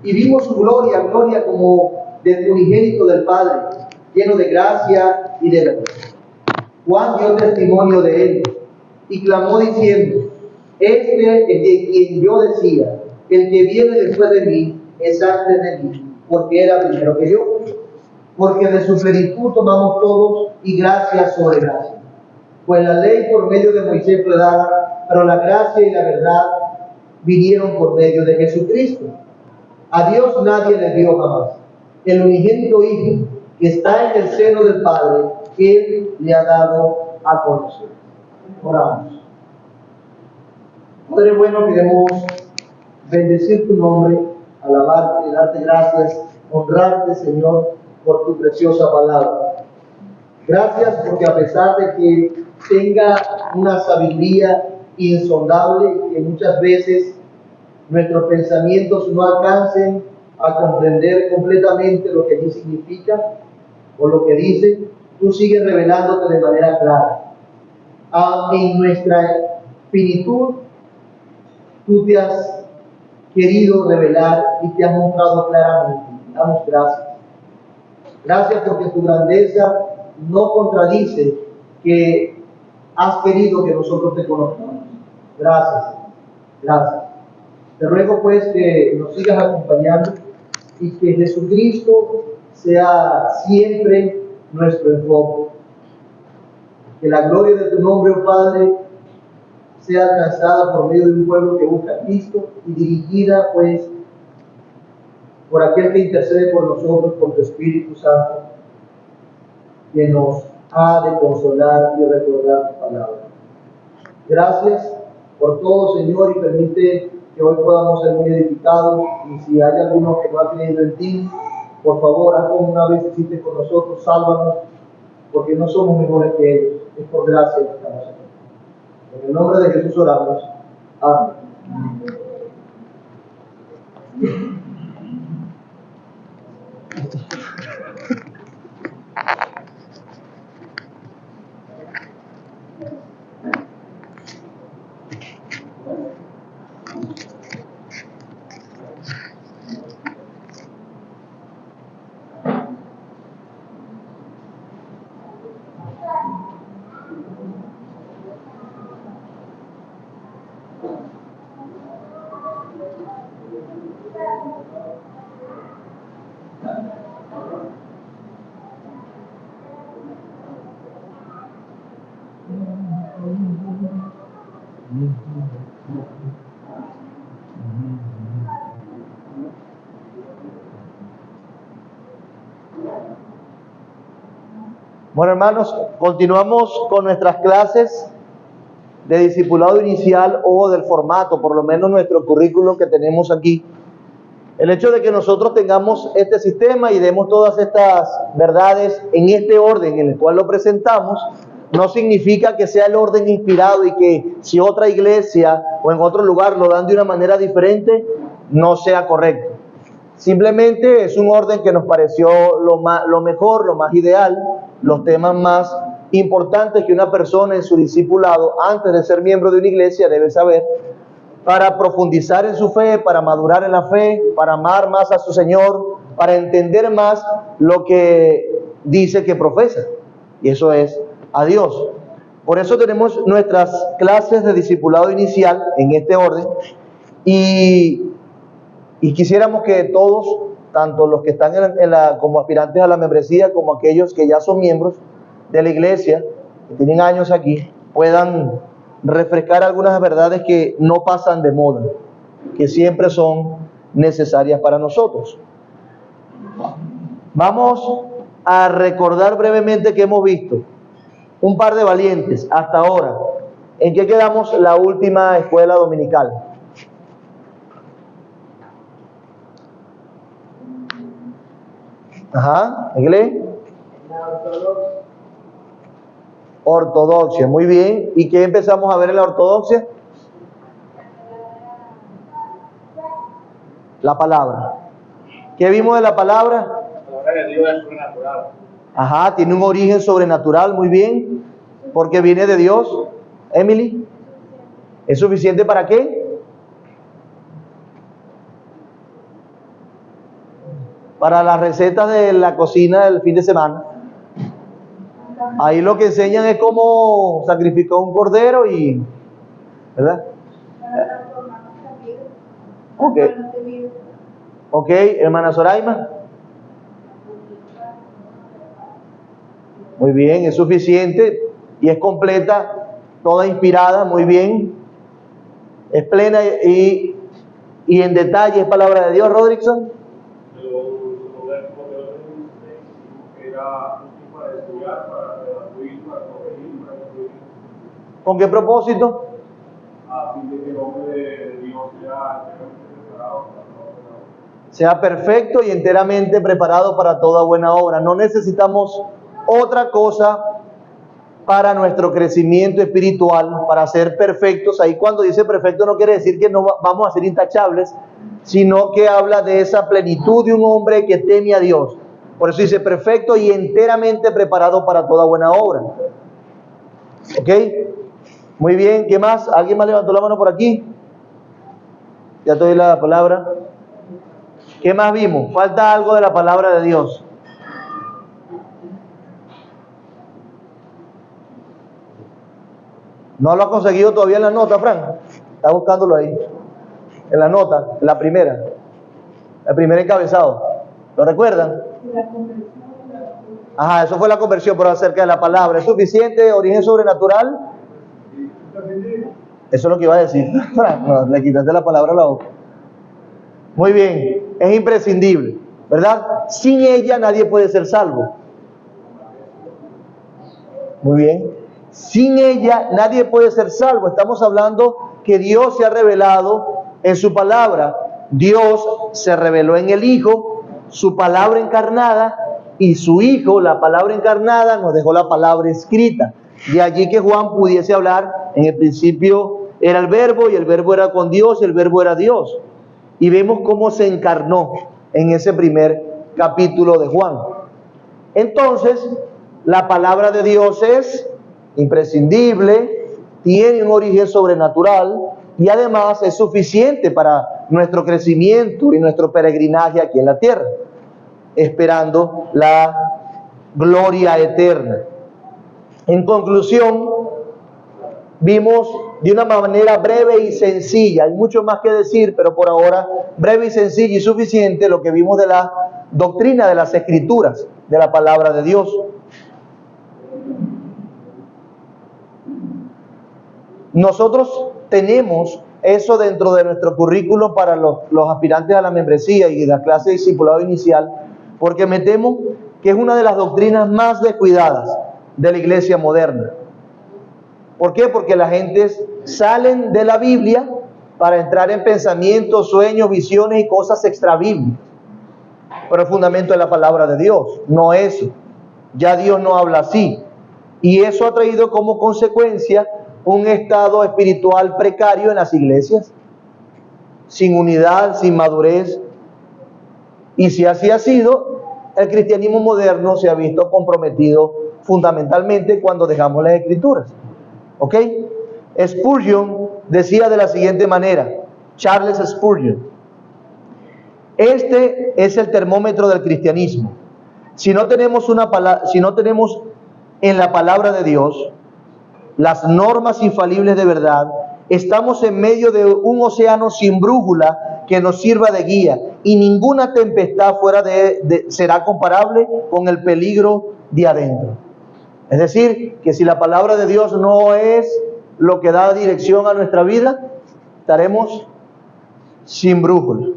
y vimos su gloria, gloria como del unigénito del Padre, lleno de gracia y de verdad. Juan dio testimonio de él y clamó diciendo: este es de quien yo decía, el que viene después de mí es antes de mí, porque era primero que yo. Porque de su plenitud tomamos todos y gracia sobre gracia. Pues la ley por medio de Moisés fue dada, pero la gracia y la verdad vinieron por medio de Jesucristo. A Dios nadie le dio jamás. El unigénito Hijo que está en el seno del Padre, Él le ha dado a conocer. Oramos. Padre bueno, queremos bendecir tu nombre, alabarte, darte gracias, honrarte, Señor, por tu preciosa palabra. Gracias porque a pesar de que tenga una sabiduría insondable y que muchas veces nuestros pensamientos no alcancen a comprender completamente lo que allí significa o lo que dice, tú sigues revelándote de manera clara. En nuestra finitud, tú te has querido revelar y te has mostrado claramente. Damos gracias. Gracias porque tu grandeza no contradice que has querido que nosotros te conozcamos. Gracias. Gracias. Te ruego pues que nos sigas acompañando y que Jesucristo sea siempre nuestro enfoque. Que la gloria de tu nombre, oh Padre, sea alcanzada por medio de un pueblo que busca a Cristo y dirigida pues por aquel que intercede por nosotros, por tu Espíritu Santo, que nos ha de consolar y recordar tu palabra. Gracias por todo, Señor, y permite que hoy podamos ser muy edificados. Y si hay alguno que no ha creído en ti, por favor, haz como una vez hiciste con nosotros, sálvanos, porque no somos mejores que ellos, es por gracia que estamos aquí. En el nombre de Jesús oramos. Amén. Bueno, hermanos, continuamos con nuestras clases de discipulado inicial o del formato, por lo menos nuestro currículum que tenemos aquí. El hecho de que nosotros tengamos este sistema y demos todas estas verdades en este orden en el cual lo presentamos, no significa que sea el orden inspirado y que si otra iglesia o en otro lugar lo dan de una manera diferente, no sea correcto. Simplemente es un orden que nos pareció lo mejor, lo más ideal, los temas más importantes que una persona en su discipulado, antes de ser miembro de una iglesia, debe saber para profundizar en su fe, para madurar en la fe, para amar más a su Señor, para entender más lo que dice que profesa. Y eso es a Dios. Por eso tenemos nuestras clases de discipulado inicial en este orden. Y quisiéramos que todos, tanto los que están como aspirantes a la membresía, como aquellos que ya son miembros de la iglesia, que tienen años aquí, puedan refrescar algunas verdades que no pasan de moda, que siempre son necesarias para nosotros. Vamos a recordar brevemente que hemos visto un par de valientes hasta ahora. ¿En qué quedamos la última escuela dominical? Ajá, ¿inglés? Ortodoxia, muy bien. ¿Y qué empezamos a ver en la ortodoxia? La palabra. ¿Qué vimos de la palabra? La palabra de Dios es sobrenatural. Ajá, tiene un origen sobrenatural, muy bien. Porque viene de Dios. Emily, ¿es suficiente para qué? para las recetas de la cocina del fin de semana. Ahí lo que enseñan es cómo sacrificar un cordero y, ¿verdad? Ok. Ok, hermana Zoraima. Muy bien, es suficiente y es completa, toda inspirada, muy bien. Es plena y en detalle es palabra de Dios, Rodrickson. ¿Con qué propósito? A fin de que el hombre de Dios sea perfecto y enteramente preparado para toda buena obra. No necesitamos otra cosa para nuestro crecimiento espiritual, para ser perfectos. Ahí cuando dice perfecto no quiere decir que no vamos a ser intachables, sino que habla de esa plenitud de un hombre que teme a Dios. Por eso dice perfecto y enteramente preparado para toda buena obra. ¿Ok? Muy bien, ¿qué más? ¿Alguien más levantó la mano por aquí? Ya te doy la palabra. ¿Qué más vimos? Falta algo de la palabra de Dios. ¿No lo ha conseguido todavía en la nota, Frank? Está buscándolo ahí. En la nota, la primera. El primer encabezado. ¿Lo recuerdan? Ajá, eso fue la conversión, pero acerca de la palabra. ¿Es suficiente origen sobrenatural? Eso es lo que iba a decir. No, le quitaste la palabra a la boca. Muy bien, es imprescindible, ¿verdad? Sin ella nadie puede ser salvo. Muy bien. Sin ella nadie puede ser salvo. Estamos hablando que Dios se ha revelado en su palabra. Dios se reveló en el Hijo, su palabra encarnada, y su Hijo, la palabra encarnada, nos dejó la palabra escrita. De allí que Juan pudiese hablar, en el principio era el Verbo, y el Verbo era con Dios, y el Verbo era Dios. Y vemos cómo se encarnó en ese primer capítulo de Juan. Entonces, la palabra de Dios es imprescindible, tiene un origen sobrenatural y además es suficiente para nuestro crecimiento y nuestro peregrinaje aquí en la tierra, esperando la gloria eterna. En conclusión, vimos de una manera breve y sencilla, hay mucho más que decir, pero por ahora breve y sencilla y suficiente lo que vimos de la doctrina de las Escrituras, de la palabra de Dios. Nosotros tenemos eso dentro de nuestro currículo para los aspirantes a la membresía y de la clase de discipulado inicial, porque me temo que es una de las doctrinas más descuidadas de la iglesia moderna. ¿Por qué? Porque la gente salen de la Biblia para entrar en pensamientos, sueños, visiones y cosas extrabíblicas. Pero el fundamento es la palabra de Dios, no eso. Ya Dios no habla así. Y eso ha traído como consecuencia un estado espiritual precario en las iglesias, sin unidad, sin madurez. Y si así ha sido, el cristianismo moderno se ha visto comprometido fundamentalmente cuando dejamos las Escrituras. ¿Ok? Spurgeon decía de la siguiente manera, Charles Spurgeon: este es el termómetro del cristianismo. Si no tenemos en la palabra de Dios las normas infalibles de verdad, estamos en medio de un océano sin brújula que nos sirva de guía, y ninguna tempestad fuera será comparable con el peligro de adentro. Es decir, que si la palabra de Dios no es lo que da dirección a nuestra vida, estaremos sin brújula.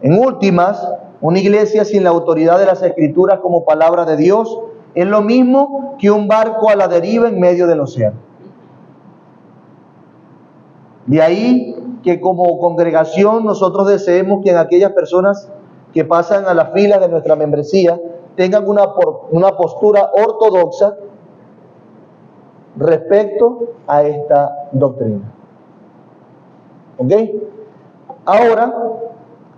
En últimas, una iglesia sin la autoridad de las Escrituras como palabra de Dios es lo mismo que un barco a la deriva en medio del océano. De ahí que como congregación nosotros deseemos que en aquellas personas que pasan a la fila de nuestra membresía tengan una postura ortodoxa respecto a esta doctrina. ¿Ok? Ahora,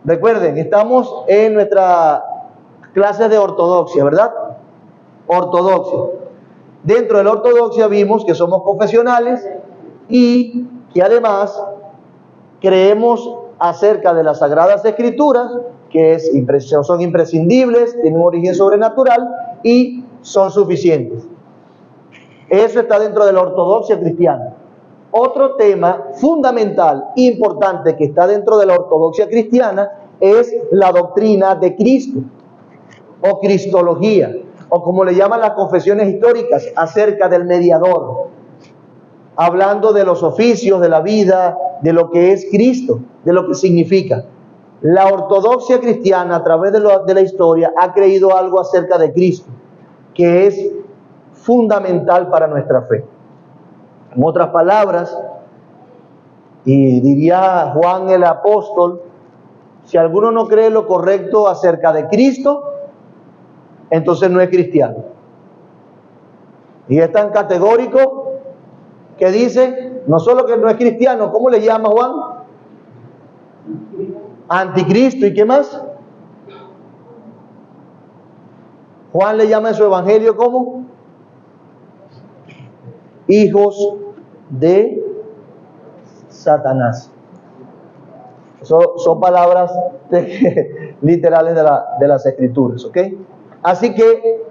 recuerden, estamos en nuestra clase de ortodoxia, ¿verdad? Ortodoxia. Dentro de la ortodoxia vimos que somos confesionales y que además creemos acerca de las Sagradas Escrituras, que que son imprescindibles, tienen un origen sobrenatural y son suficientes. Eso está dentro de la ortodoxia cristiana. Otro tema fundamental, importante, que está dentro de la ortodoxia cristiana es la doctrina de Cristo, o cristología, o como le llaman las confesiones históricas, acerca del mediador, hablando de los oficios, de la vida, de lo que es Cristo, de lo que significa. La ortodoxia cristiana, a través de la historia, ha creído algo acerca de Cristo, que es fundamental para nuestra fe. En otras palabras, y diría Juan el apóstol, si alguno no cree lo correcto acerca de Cristo, entonces no es cristiano. Y es tan categórico que dice, no solo que no es cristiano, ¿cómo le llama Juan? Anticristo. ¿Y qué más? Juan le llama en su evangelio ¿cómo? Hijos de Satanás. Son palabras literales de las escrituras, ¿ok? Así que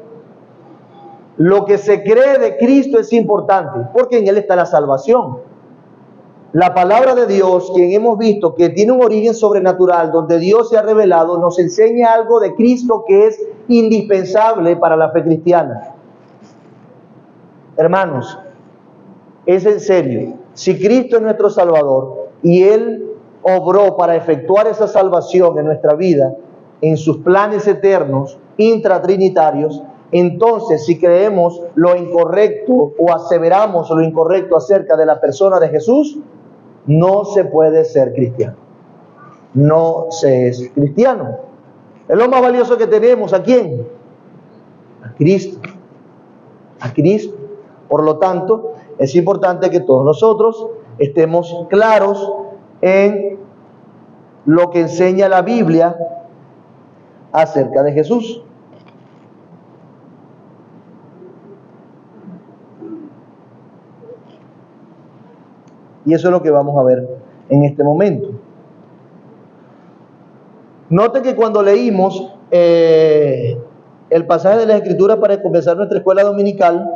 lo que se cree de Cristo es importante, porque en Él está la salvación. La palabra de Dios, quien hemos visto que tiene un origen sobrenatural, donde Dios se ha revelado, nos enseña algo de Cristo que es indispensable para la fe cristiana. Hermanos, es en serio, si Cristo es nuestro Salvador y Él obró para efectuar esa salvación en nuestra vida, en sus planes eternos, intratrinitarios, entonces si creemos lo incorrecto o aseveramos lo incorrecto acerca de la persona de Jesús, no se puede ser cristiano. No se es cristiano. Es lo más valioso que tenemos. ¿A quién? A Cristo. A Cristo. Por lo tanto, es importante que todos nosotros estemos claros en lo que enseña la Biblia acerca de Jesús. Y eso es lo que vamos a ver en este momento. Note que cuando leímos el pasaje de la Escritura para comenzar nuestra escuela dominical,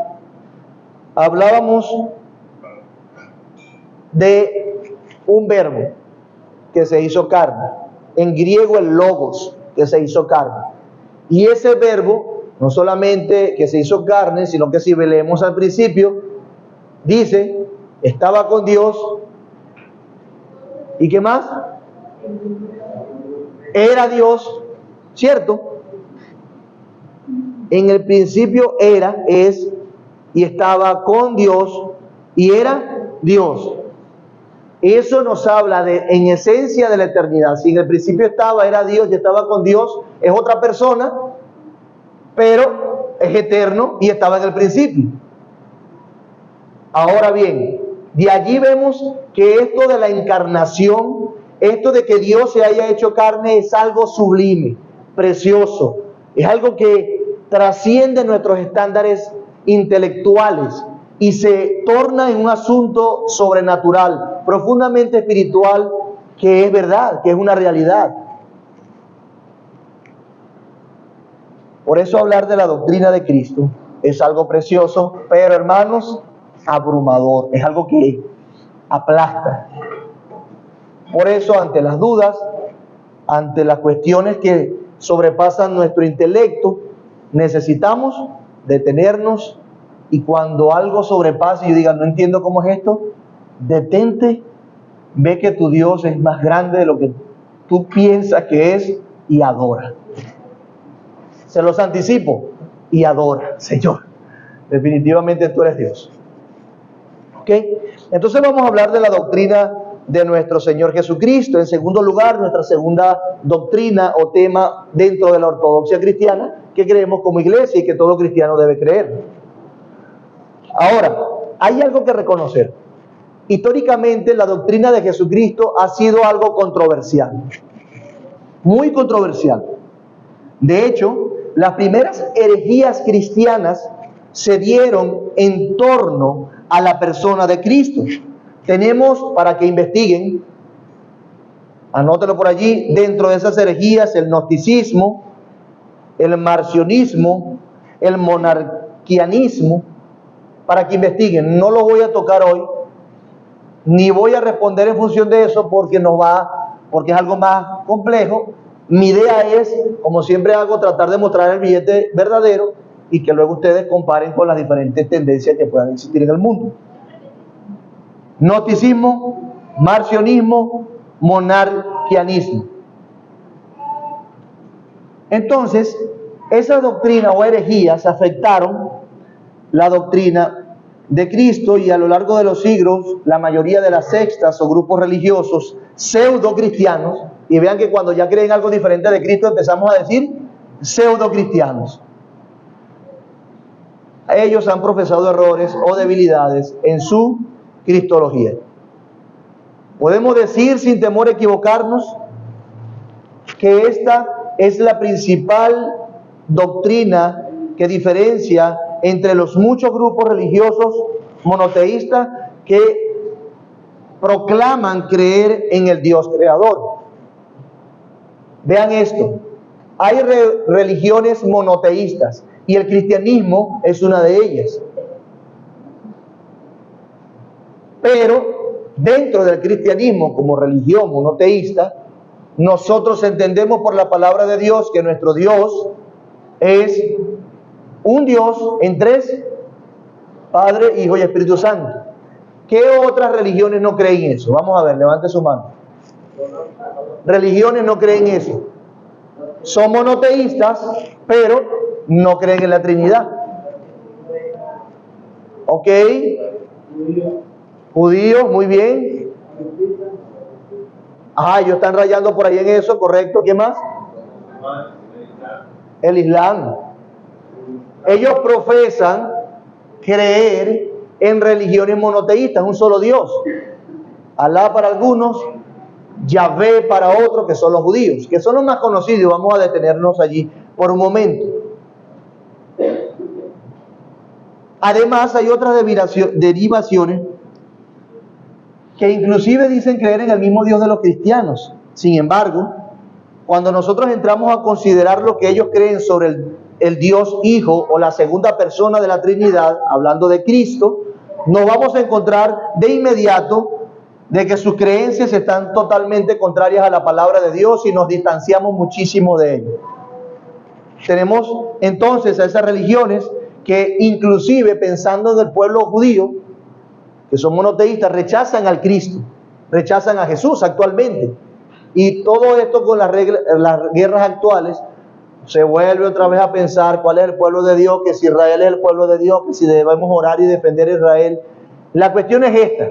hablábamos de un verbo que se hizo carne. En griego el logos, que se hizo carne. Y ese verbo, no solamente que se hizo carne, sino que si leemos al principio, dice, estaba con Dios. ¿Y qué más? Era Dios, ¿cierto? En el principio era, es, y estaba con Dios, y era Dios. Eso nos habla de, en esencia, de la eternidad. Si en el principio estaba, era Dios y estaba con Dios, es otra persona, pero es eterno y estaba en el principio. Ahora bien, de allí vemos que esto de la encarnación, esto de que Dios se haya hecho carne es algo sublime, precioso, es algo que trasciende nuestros estándares intelectuales y se torna en un asunto sobrenatural, profundamente espiritual, que es verdad, que es una realidad. Por eso hablar de la doctrina de Cristo es algo precioso, pero hermanos, abrumador, es algo que aplasta. Por eso, ante las dudas, ante las cuestiones que sobrepasan nuestro intelecto, necesitamos detenernos, y cuando algo sobrepase y diga, no entiendo cómo es esto, detente, ve que tu Dios es más grande de lo que tú piensas que es, y adora. Se los anticipo, y adora, Señor, definitivamente tú eres Dios. ¿Ok? Entonces vamos a hablar de la doctrina de nuestro Señor Jesucristo. En segundo lugar, nuestra segunda doctrina o tema dentro de la ortodoxia cristiana, que creemos como iglesia y que todo cristiano debe creer. Ahora, hay algo que reconocer. Históricamente, la doctrina de Jesucristo ha sido algo controversial, muy controversial. De hecho, las primeras herejías cristianas se dieron en torno a la persona de Cristo. Tenemos, para que investiguen, Anótelo por allí. Dentro de esas herejías, el gnosticismo, el marcionismo, el monarquianismo, para que investiguen. No lo voy a tocar hoy, ni voy a responder en función de eso porque es algo más complejo. Mi idea es, como siempre hago, tratar de mostrar el billete verdadero y que luego ustedes comparen con las diferentes tendencias que puedan existir en el mundo. Gnosticismo, marcionismo, monarquianismo. Entonces, esas doctrinas o herejías afectaron la doctrina de Cristo, y a lo largo de los siglos la mayoría de las sectas o grupos religiosos pseudo cristianos, y vean que cuando ya creen algo diferente de Cristo empezamos a decir pseudo cristianos, ellos han profesado errores o debilidades en su cristología. Podemos decir sin temor a equivocarnos que esta es la principal doctrina que diferencia entre los muchos grupos religiosos monoteístas que proclaman creer en el Dios creador. Vean esto, hay religiones monoteístas y el cristianismo es una de ellas. Pero dentro del cristianismo como religión monoteísta, nosotros entendemos por la palabra de Dios que nuestro Dios es un Dios en tres: Padre, Hijo y Espíritu Santo. ¿Qué otras religiones no creen eso? Vamos a ver, levante su mano. Religiones no creen eso. Son monoteístas, pero no creen en la Trinidad. ¿Ok? Judíos, muy bien. Ajá, ellos están rayando por ahí en eso, correcto. ¿Qué más? El Islam. Ellos profesan creer en religiones monoteístas, un solo Dios. Alá para algunos, Yahvé para otros, que son los judíos, que son los más conocidos. Vamos a detenernos allí por un momento. Además, hay otras derivaciones que inclusive dicen creer en el mismo Dios de los cristianos. Sin embargo, cuando nosotros entramos a considerar lo que ellos creen sobre el Dios Hijo o la segunda persona de la Trinidad, hablando de Cristo, nos vamos a encontrar de inmediato de que sus creencias están totalmente contrarias a la palabra de Dios y nos distanciamos muchísimo de ello. Tenemos entonces a esas religiones que inclusive pensando en el pueblo judío, que son monoteístas, rechazan al Cristo, rechazan a Jesús actualmente. Y todo esto con las guerras actuales se vuelve otra vez a pensar cuál es el pueblo de Dios, que si Israel es el pueblo de Dios, que si debemos orar y defender a Israel. La cuestión es esta,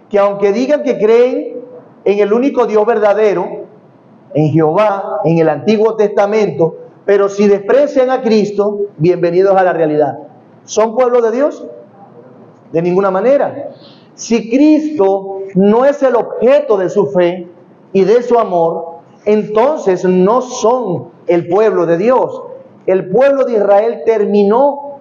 que aunque digan que creen en el único Dios verdadero, en Jehová, en el Antiguo Testamento, pero si desprecian a Cristo, bienvenidos a la realidad. ¿Son pueblo de Dios? De ninguna manera. Si Cristo no es el objeto de su fe y de su amor, entonces no son el pueblo de Dios. El pueblo de Israel terminó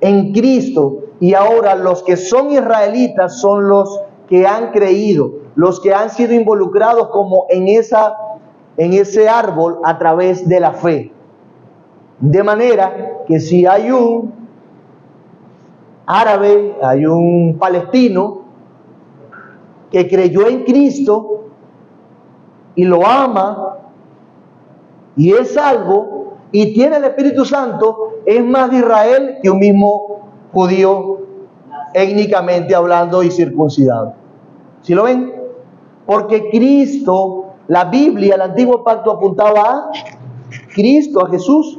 en Cristo y ahora los que son israelitas son los que han creído, los que han sido involucrados como en ese árbol a través de la fe. De manera que si hay un árabe, hay un palestino que creyó en Cristo y lo ama y es salvo y tiene el Espíritu Santo, es más de Israel que un mismo judío étnicamente hablando y circuncidado. ¿Sí lo ven? Porque Cristo, la Biblia, el antiguo pacto apuntaba a Cristo, a Jesús.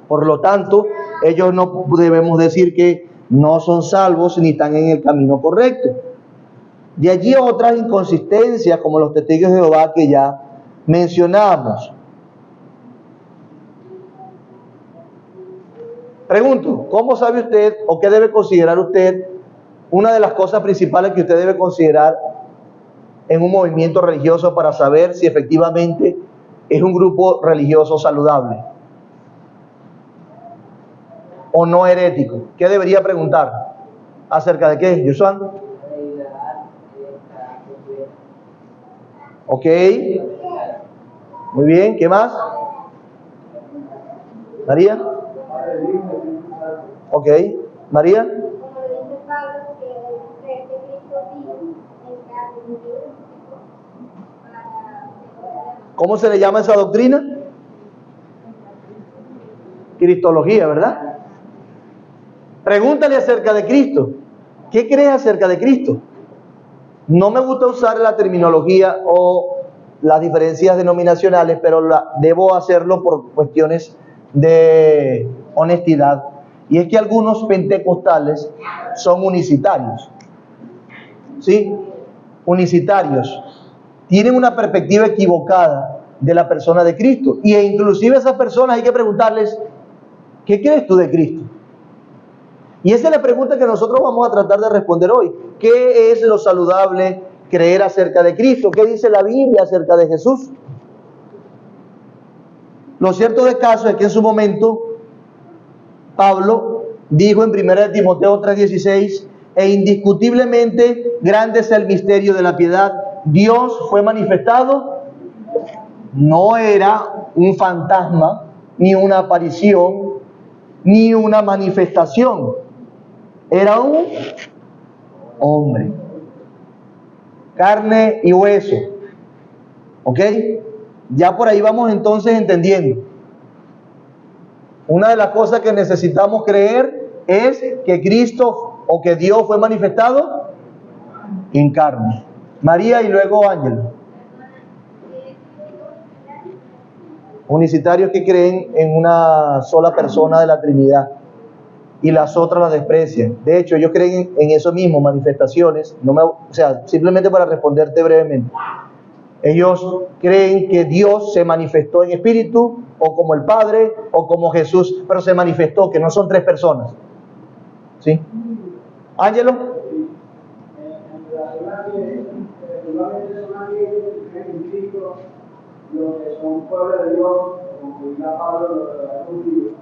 Por lo tanto, ellos no debemos decir que no son salvos ni están en el camino correcto. De allí otras inconsistencias como los testigos de Jehová que ya mencionamos. Pregunto, ¿cómo sabe usted o qué debe considerar usted una de las cosas principales que usted debe considerar en un movimiento religioso para saber si efectivamente es un grupo religioso saludable o no herético? ¿Qué debería preguntar? ¿Acerca de qué, Josué? Ok. Muy bien, ¿qué más? María. Ok. María. ¿Cómo se le llama esa doctrina? Cristología, ¿verdad? Pregúntale acerca de Cristo. ¿Qué crees acerca de Cristo? No me gusta usar la terminología o las diferencias denominacionales, pero debo hacerlo por cuestiones de honestidad. Y es que algunos pentecostales son unicitarios. ¿Sí? Unicitarios. Tienen una perspectiva equivocada de la persona de Cristo. Y inclusive a esas personas hay que preguntarles, ¿qué crees tú de Cristo? Y esa es la pregunta que nosotros vamos a tratar de responder hoy. ¿Qué es lo saludable creer acerca de Cristo? ¿Qué dice la Biblia acerca de Jesús? Lo cierto del caso es que en su momento Pablo dijo en 1 Timoteo 3:16, e indiscutiblemente grande es el misterio de la piedad. Dios fue manifestado, no era un fantasma, ni una aparición, ni una manifestación. Era un hombre, carne y hueso. ¿Ok? Ya por ahí vamos entonces entendiendo. Una de las cosas que necesitamos creer es que Cristo o que Dios fue manifestado en carne. María y luego Ángel. Unicitarios que creen en una sola persona de la Trinidad y las otras las desprecian. De hecho, ellos creen en eso mismo, manifestaciones. Simplemente para responderte brevemente. Ellos creen que Dios se manifestó en espíritu, o como el Padre, o como Jesús, pero se manifestó, que no son tres personas. ¿Sí? Ángelo. Los que son pueblo de Dios, como diría Pablo, los verdaderos judíos,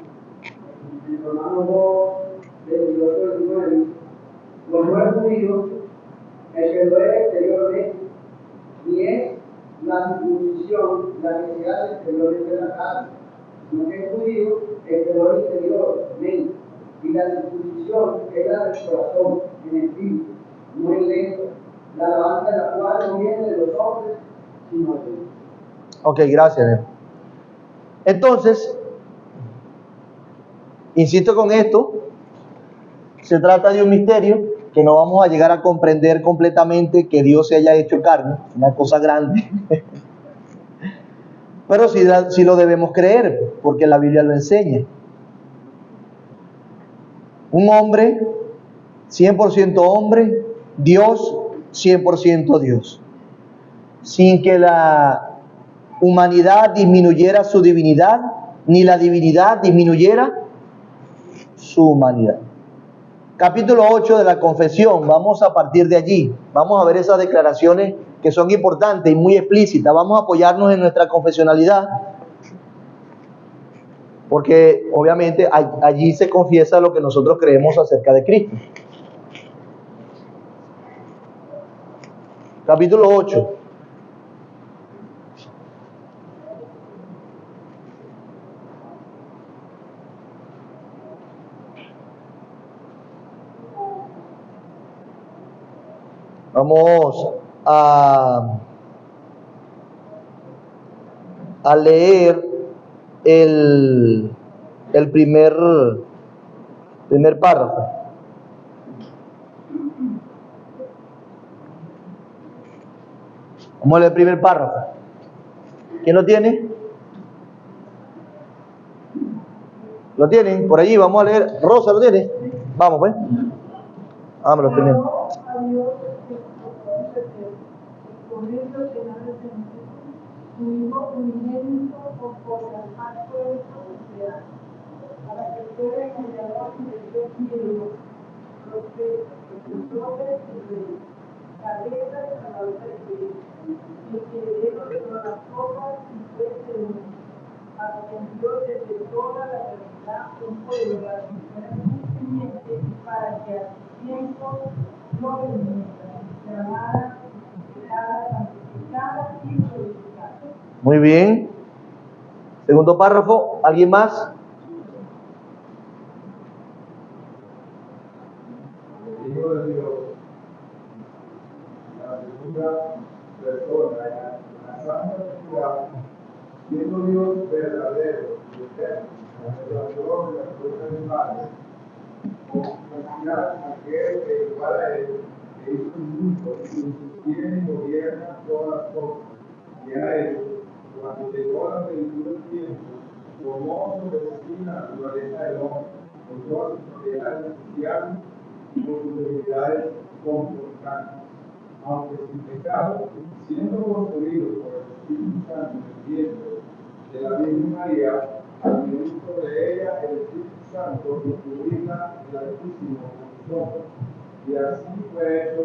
en Romanos 2, 28-29, los no es judíos, el que lo es exteriormente, ni es la circuncisión la que se hace exteriormente de la carne, sino que es judío exterior e interiormente, y la circuncisión es la del corazón, en espíritu, no en lengua, la alabanza de la cual no viene de los hombres, sino de Dios. Ok, gracias. Entonces, insisto con esto, se trata de un misterio que no vamos a llegar a comprender completamente, que Dios se haya hecho carne, una cosa grande. Pero sí lo debemos creer, porque la Biblia lo enseña. Un hombre, 100% hombre, Dios, 100% Dios. Sin que la humanidad disminuyera su divinidad, ni la divinidad disminuyera su humanidad. Capítulo 8 de la confesión, vamos a partir de allí, vamos a ver esas declaraciones que son importantes y muy explícitas. Vamos a apoyarnos en nuestra confesionalidad, porque obviamente allí se confiesa lo que nosotros creemos acerca de Cristo. Capítulo 8. Vamos a leer el primer párrafo. Vamos a leer el primer párrafo. ¿Quién lo tiene? ¿Lo tienen? Por allí, vamos a leer. Rosa, ¿lo tiene? Vamos, pues. Vámonos primero. Muy bien. Segundo párrafo, ¿alguien más? Hijo de Dios, la segunda persona, la santa Trinidad, siendo Dios verdadero y eterno, el autor de las cosas del Padre, confiar aquel que igual a él, que hizo el mundo, y tiene y gobierna todas las cosas, y a él, cuando llegó la plenitud del tiempo, tomó sobre sí la naturaleza del hombre, con todas sus propiedades sociales y con sus debilidades comportantes, aunque sin pecado, siendo concebido por el Espíritu Santo en el vientre de la Virgen María, administró sobre ella el Espíritu Santo y cubrirla del Altísimo con sus ojos. Y así fue hecho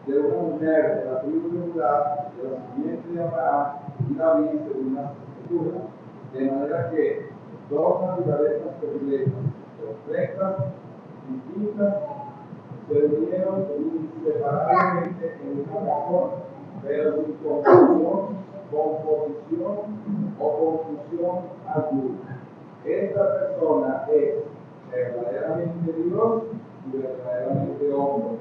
de una mujer de la tribu de Judá, de la simiente de Abraham y David según las Escrituras, de manera que dos naturalezas perfectas, distintas, se unieron inseparablemente en una persona, pero sin composición o confusión alguna. Esta persona es verdaderamente Dios y verdaderamente hombre,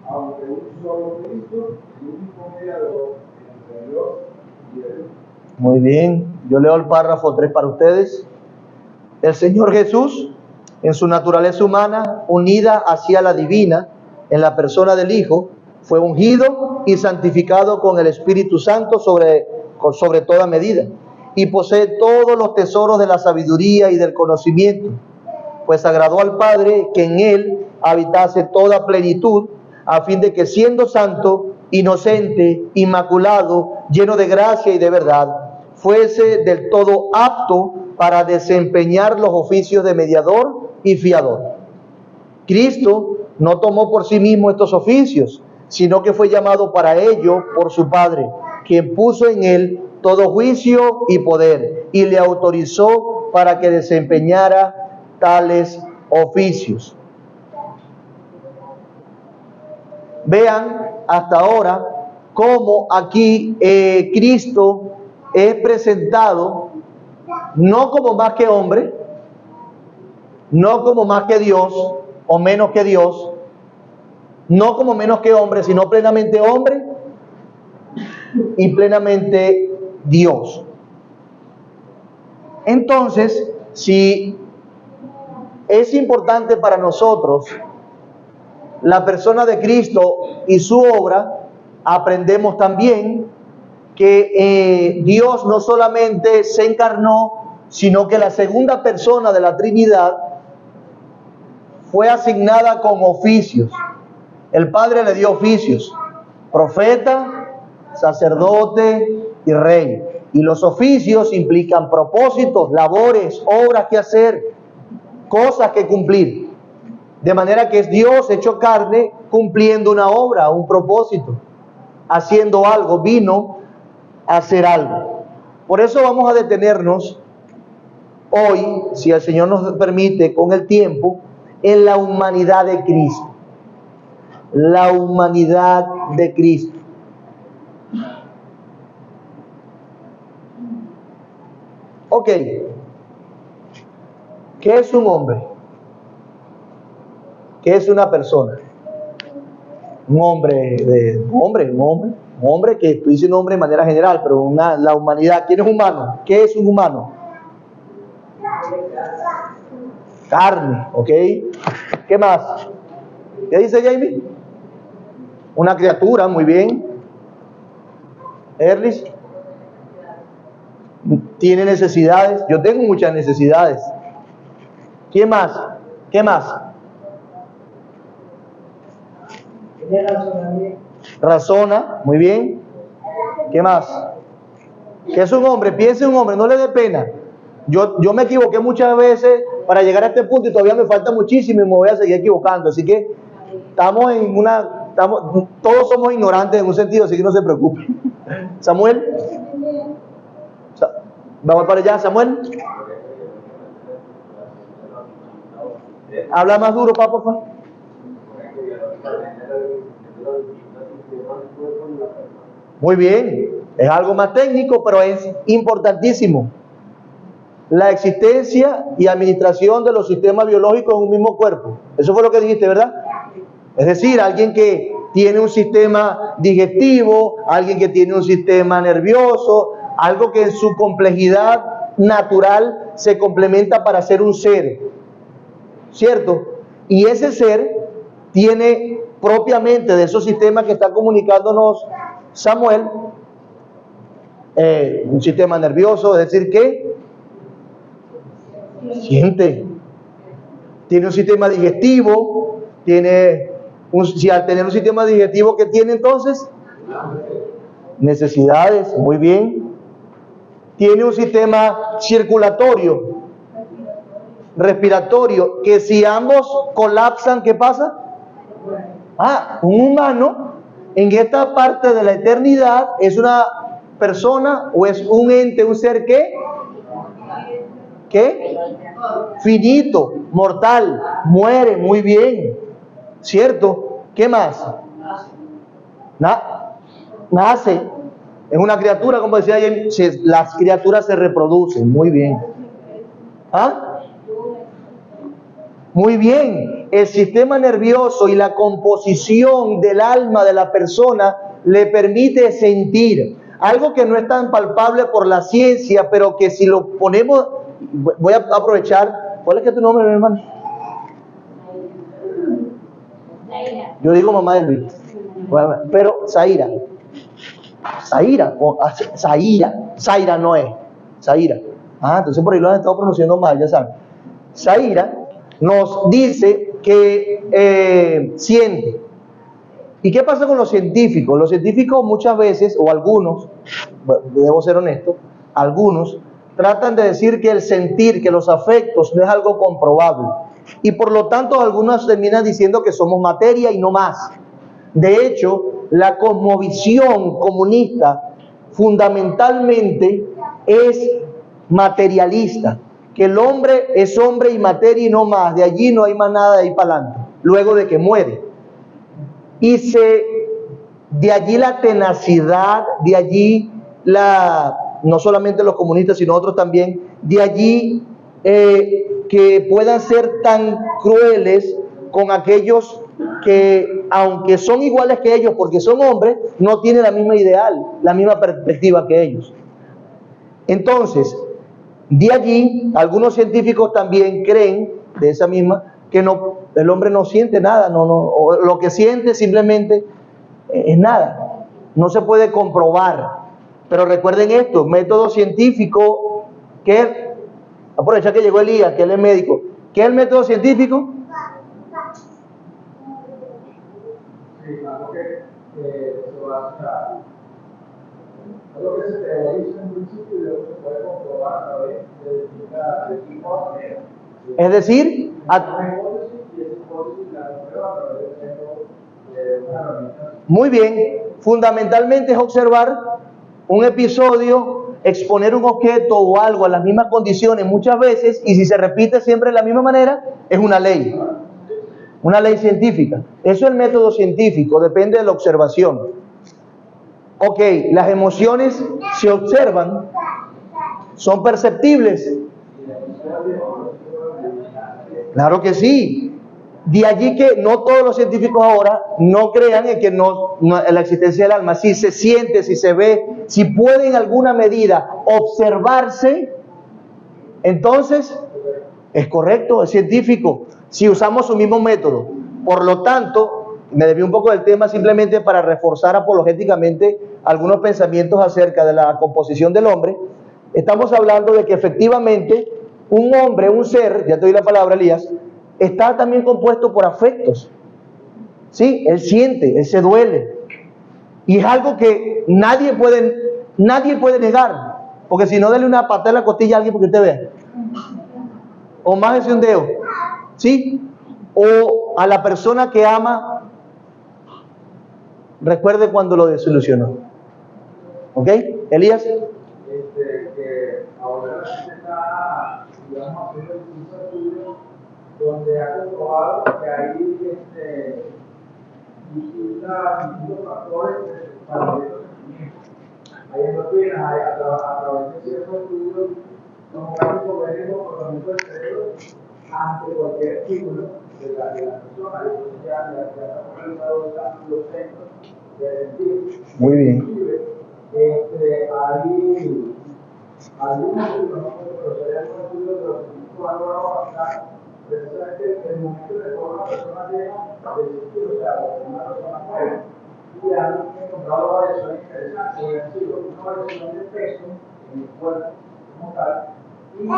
aunque un solo Cristo, el único mediador entre Dios y el hombre. Muy bien. Yo leo el párrafo 3 para ustedes. El Señor Jesús, en su naturaleza humana, unida hacia la divina, en la persona del Hijo, fue ungido y santificado con el Espíritu Santo sobre toda medida, y posee todos los tesoros de la sabiduría y del conocimiento, pues agradó al Padre que en él habitase toda plenitud, a fin de que siendo santo, inocente, inmaculado, lleno de gracia y de verdad, fuese del todo apto para desempeñar los oficios de mediador y fiador. Cristo no tomó por sí mismo estos oficios, sino que fue llamado para ello por su Padre, quien puso en él todo juicio y poder, y le autorizó para que desempeñara tales oficios. Vean hasta ahora cómo aquí Cristo es presentado no como más que hombre, no como más que Dios o menos que Dios, no como menos que hombre, sino plenamente hombre y plenamente Dios. Entonces, si es importante para nosotros la persona de Cristo y su obra, aprendemos también que Dios no solamente se encarnó, sino que la segunda persona de la Trinidad fue asignada con oficios. El Padre le dio oficios: profeta, sacerdote y rey. Y los oficios implican propósitos, labores, obras que hacer, cosas que cumplir. De manera que es Dios hecho carne cumpliendo una obra, un propósito, haciendo algo, vino a hacer algo. Por eso vamos a detenernos hoy, si el Señor nos permite, con el tiempo, en la humanidad de Cristo. La humanidad de Cristo. Ok. ¿Qué es un hombre? ¿Qué es una persona? Un hombre que estoy diciendo hombre de manera general, pero la humanidad. ¿Quién es humano? ¿Qué es un humano? Carne, ¿ok? ¿Qué más? ¿Qué dice Jamie? Una criatura, muy bien. Erlis. Tiene necesidades. Yo tengo muchas necesidades. ¿Quién más? ¿Qué más? Razona, muy bien. ¿Qué más? ¿Qué es un hombre? Piense en un hombre, no le dé pena. Yo me equivoqué muchas veces para llegar a este punto y todavía me falta muchísimo y me voy a seguir equivocando. Así que todos somos ignorantes en un sentido, así que no se preocupe. Samuel. Vamos para allá, Samuel. Habla más duro, papá, por favor. Muy bien. Es algo más técnico, pero es importantísimo. La existencia y administración de los sistemas biológicos en un mismo cuerpo. Eso fue lo que dijiste, ¿verdad? Es decir, alguien que tiene un sistema digestivo, alguien que tiene un sistema nervioso, algo que en su complejidad natural se complementa para ser un ser, ¿cierto? Y ese ser tiene propiamente de esos sistemas que está comunicándonos Samuel, un sistema nervioso, es decir, que siente, tiene un sistema digestivo, si al tener un sistema digestivo, ¿qué tiene entonces? Necesidades, muy bien. Tiene un sistema circulatorio, respiratorio, que si ambos colapsan, ¿qué pasa? Un humano en esta parte de la eternidad es una persona o es un ente, un ser que finito, mortal, muere, muy bien, ¿cierto? ¿Qué más? Nace, es una criatura, como decía ayer, las criaturas se reproducen, muy bien. Muy bien, el sistema nervioso y la composición del alma de la persona le permite sentir algo que no es tan palpable por la ciencia, pero que si lo ponemos, voy a aprovechar. ¿Cuál es que tu nombre, mi hermano? Yo digo mamá de Luis, pero Zaira no es, Zaira. Entonces por ahí lo han estado pronunciando mal, ya saben. Zaira nos dice que siente. ¿Y qué pasa con los científicos? Los científicos muchas veces, o algunos, debo ser honesto, algunos tratan de decir que el sentir, que los afectos no es algo comprobable. Y por lo tanto algunos terminan diciendo que somos materia y no más. De hecho, la cosmovisión comunista fundamentalmente es materialista, que el hombre es hombre y materia y no más, de allí no hay más nada de ahí para adelante, luego de que muere. Y de allí la tenacidad, de allí no solamente los comunistas, sino otros también, de allí que puedan ser tan crueles con aquellos que, aunque son iguales que ellos porque son hombres, no tienen la misma ideal, la misma perspectiva que ellos. Entonces, de allí, algunos científicos también creen, de esa misma, que el hombre no siente nada, o lo que siente simplemente es nada, no se puede comprobar. Pero recuerden esto, método científico, aprovecha que llegó Elías, que él es médico. ¿Qué es el método científico? Sí, algo que se basa, algo que se teoriza en principio y luego se puede comprobar a través de distintas maneras. Es decir, muy bien, fundamentalmente es observar un episodio, exponer un objeto o algo a las mismas condiciones muchas veces, y si se repite siempre de la misma manera, es una ley científica. Eso es el método científico, depende de la observación. Ok, las emociones se observan, son perceptibles. Claro que sí. De allí que no todos los científicos ahora no crean en que en la existencia del alma. Si se siente, si se ve, si puede en alguna medida observarse, entonces es correcto, es científico, si usamos su mismo método. Por lo tanto, me desvío un poco del tema simplemente para reforzar apologéticamente algunos pensamientos acerca de la composición del hombre. Estamos hablando de que efectivamente un hombre, un ser, ya te doy la palabra, Elías, está también compuesto por afectos. Sí, él siente, él se duele. Y es algo que nadie puede negar. Porque si no, dale una patada en la costilla a alguien porque usted vea. O más de un dedo. ¿Sí? O a la persona que ama, recuerde cuando lo desilusionó. ¿Ok? Elías. Que ahora la gente está, digamos, haciendo distintos estudios donde ha comprobado que hay distintos factores para los sentimientos. ahí en los pies, a través de ciertos estudios, como casi convergen el comportamiento del cerebro ante cualquier estímulo de la persona. Entonces ya estamos realizando los centros de sentir. Muy bien. Hay algunos estudios, pero sería algunos estudios de los científicos han logrado avanzar precisamente el momento de cómo una persona llega de sentir, o sea, una persona muere. Y han encontrado variaciones interesantes, por ejemplo, una variación de peso en el cuerpo como tal, y a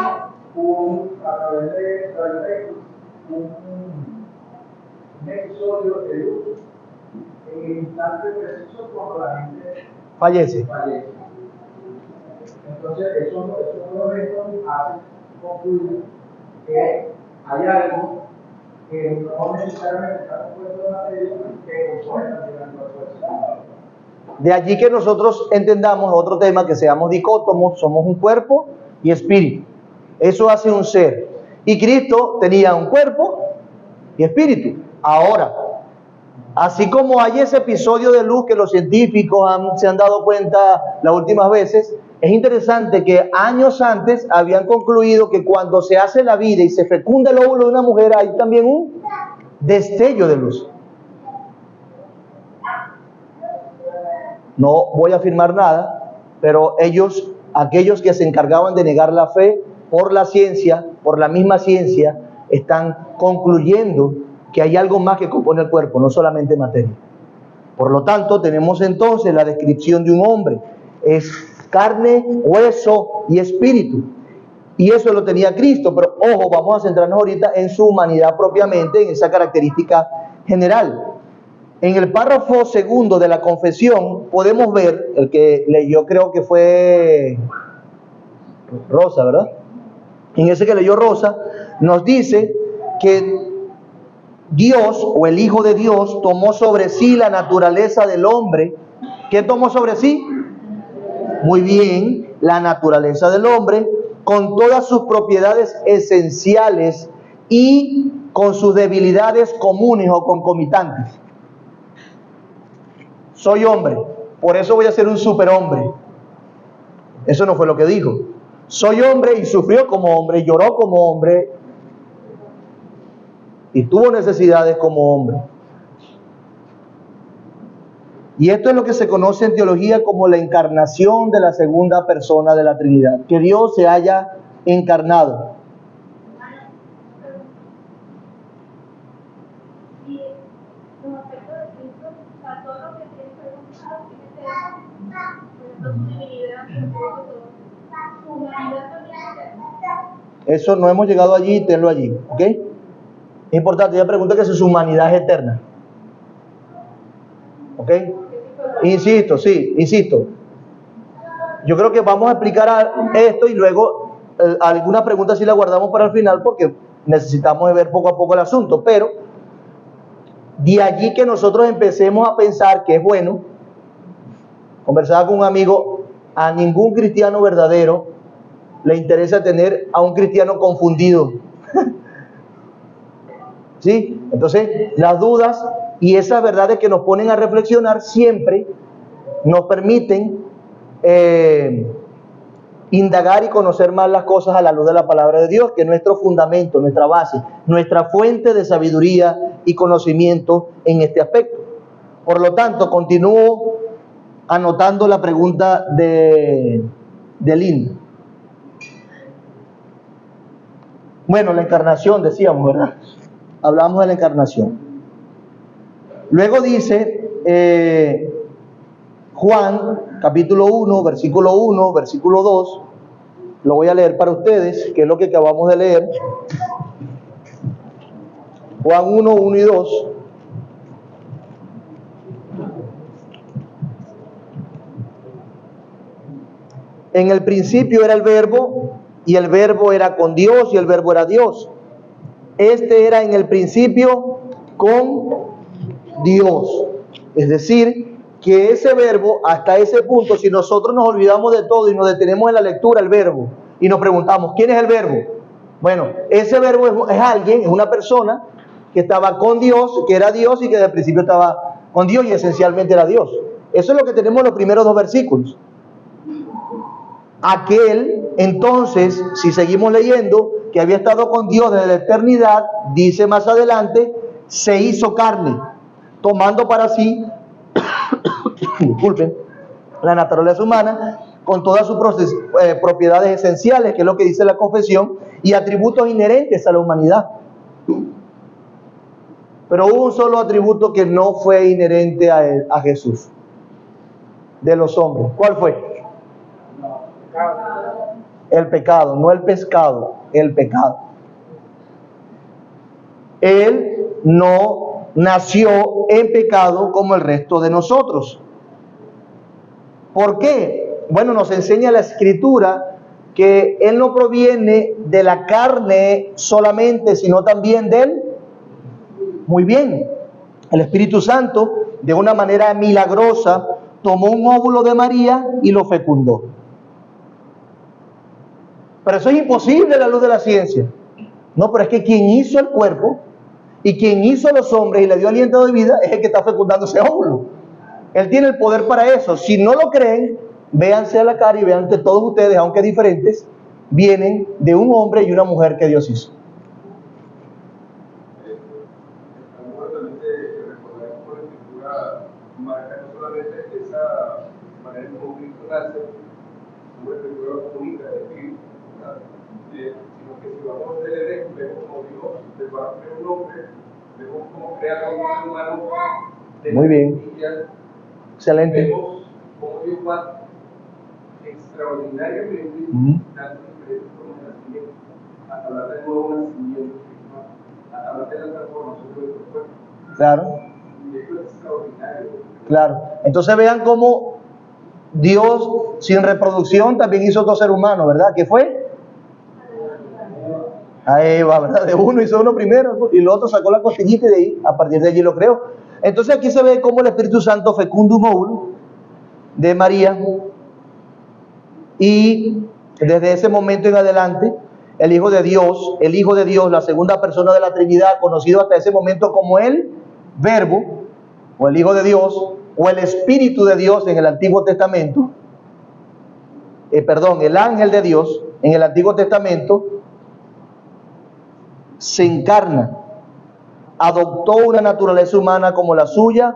través de un episodio de luz en el instante preciso cuando la gente Fallece. Entonces, esos eventos hacen concluir que hay algo que no necesariamente está compuesto de materia que compone también la naturaleza. De allí que nosotros entendamos otro tema, que seamos dicótomos, somos un cuerpo y espíritu. Eso hace un ser. Y Cristo tenía un cuerpo y espíritu. Ahora, así como hay ese episodio de luz que los científicos se han dado cuenta las últimas veces, es interesante que años antes habían concluido que cuando se hace la vida y se fecunda el óvulo de una mujer, hay también un destello de luz. No voy a afirmar nada, pero aquellos que se encargaban de negar la fe por la ciencia, por la misma ciencia, están concluyendo que hay algo más que compone el cuerpo, no solamente materia. Por lo tanto, tenemos entonces la descripción de un hombre. Es carne, hueso y espíritu. Y eso lo tenía Cristo, pero ojo, vamos a centrarnos ahorita en su humanidad propiamente, en esa característica general. En el párrafo segundo de la confesión podemos ver, el que leyó creo que fue Rosa, ¿verdad? En ese que leyó Rosa, nos dice que Dios, o el Hijo de Dios, tomó sobre sí la naturaleza del hombre. ¿Qué tomó sobre sí? Muy bien, la naturaleza del hombre, con todas sus propiedades esenciales y con sus debilidades comunes o concomitantes. Soy hombre, por eso voy a ser un superhombre. Eso no fue lo que dijo. Soy hombre y sufrió como hombre, lloró como hombre y tuvo necesidades como hombre. Y esto es lo que se conoce en teología como la encarnación de la segunda persona de la Trinidad, que Dios se haya encarnado. Y con respecto de Cristo, todo lo que tiene que ver con su divinidad, su humanidad también. Eso no hemos llegado allí, tenlo allí, ¿ok? Es importante, ella pregunta que si su humanidad es eterna. ¿Ok? Insisto. Yo creo que vamos a explicar esto y luego alguna pregunta sí la guardamos para el final porque necesitamos ver poco a poco el asunto. Pero de allí que nosotros empecemos a pensar que es bueno. Conversaba con un amigo, a ningún cristiano verdadero le interesa tener a un cristiano confundido. ¿Sí? Entonces, las dudas y esas verdades que nos ponen a reflexionar siempre nos permiten indagar y conocer más las cosas a la luz de la palabra de Dios, que es nuestro fundamento, nuestra base, nuestra fuente de sabiduría y conocimiento en este aspecto. Por lo tanto, continúo anotando la pregunta de Lynn. Bueno, la encarnación, decíamos, ¿verdad? Hablamos de la encarnación. Luego dice Juan, capítulo 1, versículo 2. Lo voy a leer para ustedes, que es lo que acabamos de leer. Juan 1, 1 y 2. En el principio era el Verbo, y el Verbo era con Dios, y el Verbo era Dios. Este era en el principio con Dios. Es decir, que ese verbo, hasta ese punto, si nosotros nos olvidamos de todo y nos detenemos en la lectura del verbo y nos preguntamos, ¿quién es el verbo? Bueno, ese verbo es alguien, es una persona que estaba con Dios, que era Dios y que desde el principio estaba con Dios y esencialmente era Dios. Eso es lo que tenemos en los primeros dos versículos. Aquel, entonces, si seguimos leyendo, que había estado con Dios desde la eternidad, dice más adelante, se hizo carne, tomando para sí, disculpen, la naturaleza humana, con todas sus propiedades esenciales, que es lo que dice la confesión, y atributos inherentes a la humanidad. Pero hubo un solo atributo que no fue inherente a él, a Jesús, de los hombres. ¿Cuál fue? El pecado, no el pescado, el pecado. Él no nació en pecado como el resto de nosotros. ¿Por qué? Bueno, nos enseña la Escritura que Él no proviene de la carne solamente, sino también de Él. Muy bien, el Espíritu Santo, de una manera milagrosa, tomó un óvulo de María y lo fecundó. Pero eso es imposible a la luz de la ciencia. No, pero es que quien hizo el cuerpo y quien hizo a los hombres y le dio aliento de vida es el que está fecundando ese óvulo. Él tiene el poder para eso. Si no lo creen, véanse a la cara y vean que todos ustedes, aunque diferentes, vienen de un hombre y una mujer que Dios hizo. Marca no solamente esa manera como Cristo nace, como la Escritura única de Cristo, sino que si vamos a ver el ejemplo, vemos como Dios le va a crear un hombre, vemos cómo crea a un ser humano. Muy bien. Excelente. Vemos cómo Dios va extraordinariamente dando diferentes formas de nacimiento, hasta hablar de nuevo nacimiento, hasta hablar de la transformación de nuestro cuerpo. Claro. Y esto es extraordinario. Claro. Entonces vean cómo Dios, sin reproducción, también hizo otro ser humano, ¿verdad? ¿Qué fue? A Eva, ¿verdad? De uno hizo uno primero y el otro sacó la costillita y de ahí, a partir de allí lo creó. Entonces aquí se ve cómo el Espíritu Santo fecunda un óvulo de María y desde ese momento en adelante el Hijo de Dios, la segunda persona de la Trinidad, conocido hasta ese momento como el Verbo, o el Hijo de Dios, o el Espíritu de Dios en el Antiguo Testamento, el ángel de Dios en el Antiguo Testamento, se encarna, adoptó una naturaleza humana como la suya,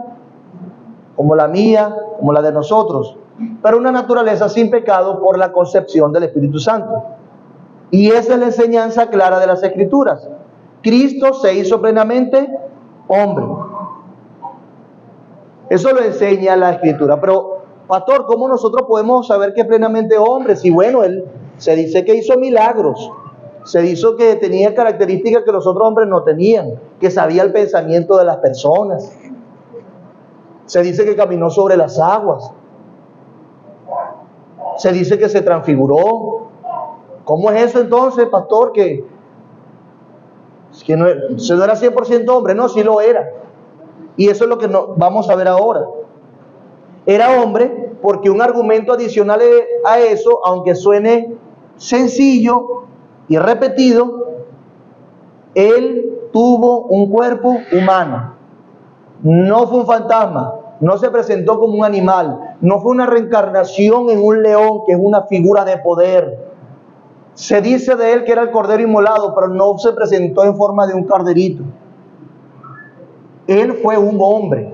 como la mía, como la de nosotros, pero una naturaleza sin pecado por la concepción del Espíritu Santo. Y esa es la enseñanza clara de las Escrituras. Cristo se hizo plenamente hombre. Eso lo enseña la Escritura. Pero, pastor, ¿cómo nosotros podemos saber que es plenamente hombre? Si bueno, él se dice que hizo milagros. Se dice que tenía características que los otros hombres no tenían, que sabía el pensamiento de las personas. Se dice que caminó sobre las aguas. Se dice que se transfiguró. ¿Cómo es eso entonces, pastor? Que no era 100% hombre. No, sí lo era. Y eso es lo que vamos a ver ahora. Era hombre porque un argumento adicional a eso, aunque suene sencillo y repetido, él tuvo un cuerpo humano. No fue un fantasma, no se presentó como un animal, no fue una reencarnación en un león, que es una figura de poder. Se dice de él que era el cordero inmolado, pero no se presentó en forma de un corderito. Él fue un hombre.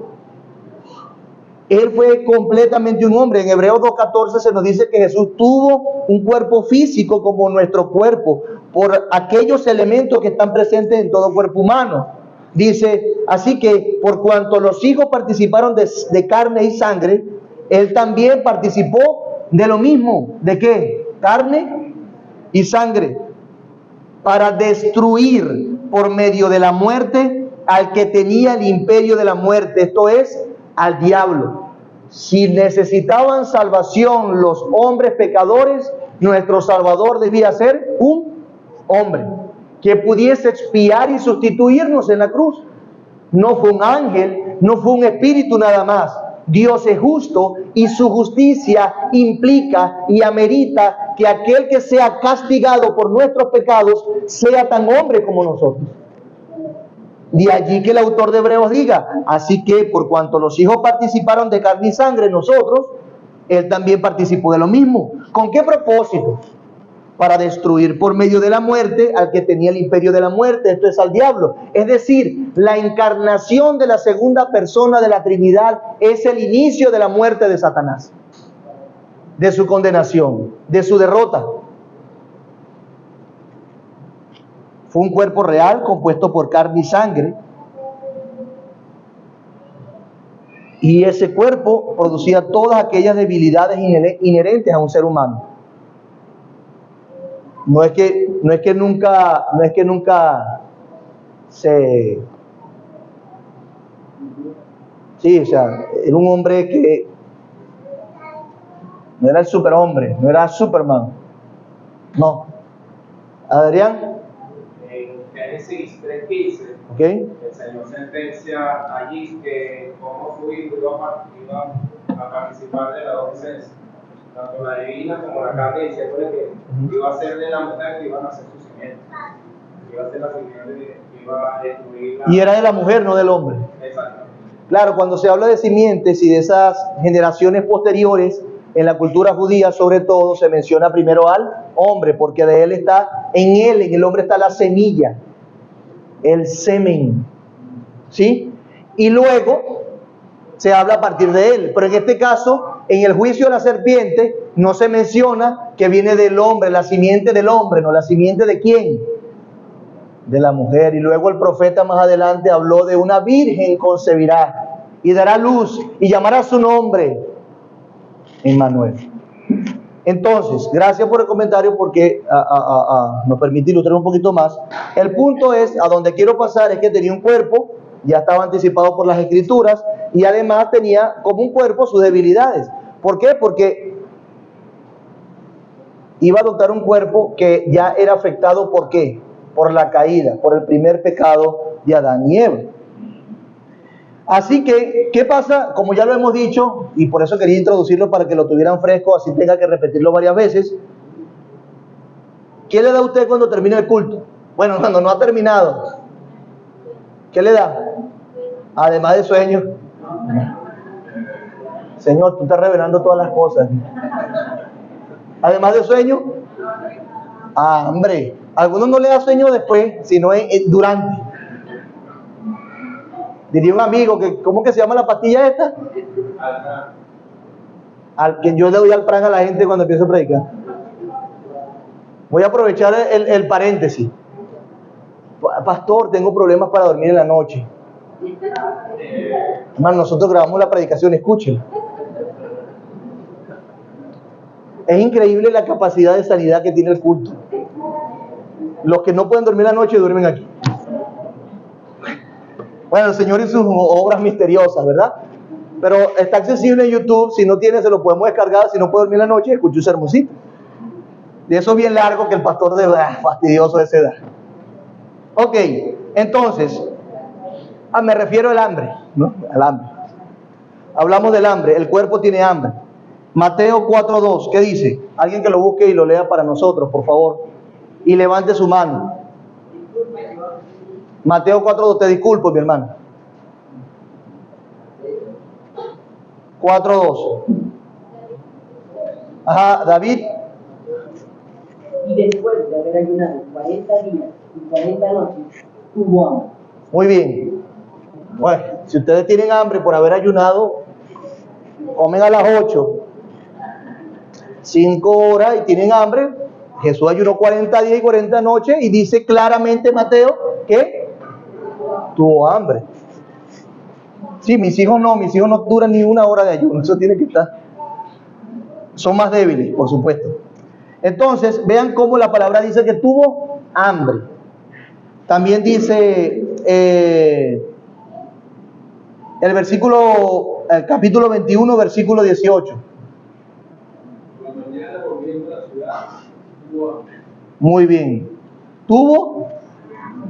Él fue completamente un hombre. En Hebreos 2:14 se nos dice que Jesús tuvo un cuerpo físico como nuestro cuerpo, por aquellos elementos que están presentes en todo cuerpo humano. Dice, así que por cuanto los hijos participaron de carne y sangre, Él también participó de lo mismo. ¿De qué? Carne y sangre. Para destruir por medio de la muerte al que tenía el imperio de la muerte, esto es, al diablo. Si necesitaban salvación los hombres pecadores, nuestro Salvador debía ser un hombre que pudiese expiar y sustituirnos en la cruz. No fue un ángel, no fue un espíritu nada más. Dios es justo y su justicia implica y amerita que aquel que sea castigado por nuestros pecados sea tan hombre como nosotros. De allí que el autor de Hebreos diga, así que por cuanto los hijos participaron de carne y sangre, nosotros, Él también participó de lo mismo. ¿Con qué propósito? Para destruir por medio de la muerte al que tenía el imperio de la muerte, esto es al diablo. Es decir, la encarnación de la segunda persona de la Trinidad es el inicio de la muerte de Satanás, de su condenación, de su derrota. Fue un cuerpo real compuesto por carne y sangre, y ese cuerpo producía todas aquellas debilidades inherentes a un ser humano. No es que nunca se... Sí, o sea, era un hombre que no era el superhombre, no era Superman. No. Adrián. En Génesis 3:15, ¿Ok? el Señor sentencia allí que como su hijo iba a participar de la dos esencias, tanto la divina como la carne, diciéndole que iba a ser de la mujer que iban a ser su simiente, que iba a ser la simiente que iba a destruir la... Y era de la mujer, no del hombre. Exactamente. Claro, cuando se habla de simientes y de esas generaciones posteriores, en la cultura judía sobre todo, se menciona primero al hombre, porque de él está, en el hombre está la semilla, el semen, ¿sí? Y luego se habla a partir de él, pero en este caso, en el juicio de la serpiente, no se menciona que viene del hombre, la simiente del hombre, no, la simiente de quién, de la mujer. Y luego el profeta más adelante habló de una virgen concebirá y dará luz y llamará su nombre Emmanuel. Entonces, gracias por el comentario porque nos permite ilustrar un poquito más. El punto es, a donde quiero pasar es que tenía un cuerpo, ya estaba anticipado por las escrituras, y además tenía como un cuerpo sus debilidades. ¿Por qué? Porque iba a adoptar un cuerpo que ya era afectado ¿por qué? Por la caída, por el primer pecado de Adán y Eva. Así que, ¿qué pasa? Como ya lo hemos dicho, y por eso quería introducirlo para que lo tuvieran fresco, así tenga que repetirlo varias veces. ¿Qué le da a usted cuando termina el culto? Bueno, cuando no ha terminado, ¿qué le da? Además de sueño. Señor, tú estás revelando todas las cosas. Además de sueño, hambre. A algunos no le da sueño después, sino durante. Diría un amigo que, ¿cómo que se llama la pastilla esta? Al que yo le doy al pran a la gente cuando empiezo a predicar. Voy a aprovechar el paréntesis. Pastor, tengo problemas para dormir en la noche. Hermano, nosotros grabamos la predicación, escuchen. Es increíble la capacidad de sanidad que tiene el culto. Los que no pueden dormir la noche duermen aquí. Bueno, el Señor y sus obras misteriosas, ¿verdad? Pero está accesible en YouTube. Si no tiene, se lo podemos descargar. Si no puede dormir la noche, escuche un sermoncito. De eso bien largo que el pastor de fastidioso de esa edad. Ok, entonces, me refiero al hambre, ¿no? Al hambre. Hablamos del hambre. El cuerpo tiene hambre. Mateo 4:2, ¿qué dice? Alguien que lo busque y lo lea para nosotros, por favor. Y levante su mano. Mateo 4:2, te disculpo, mi hermano. 4:2. Ajá, David. Y después de haber ayunado 40 días y 40 noches, tuvo hambre. Muy bien. Bueno, si ustedes tienen hambre por haber ayunado, comen a las 8, 5 horas y tienen hambre. Jesús ayunó 40 días y 40 noches y dice claramente Mateo que tuvo hambre. Sí, mis hijos no duran ni una hora de ayuno, eso tiene que estar. Son más débiles, por supuesto. Entonces, vean cómo la palabra dice que tuvo hambre. También dice el capítulo 21, versículo 18. Muy bien. Tuvo,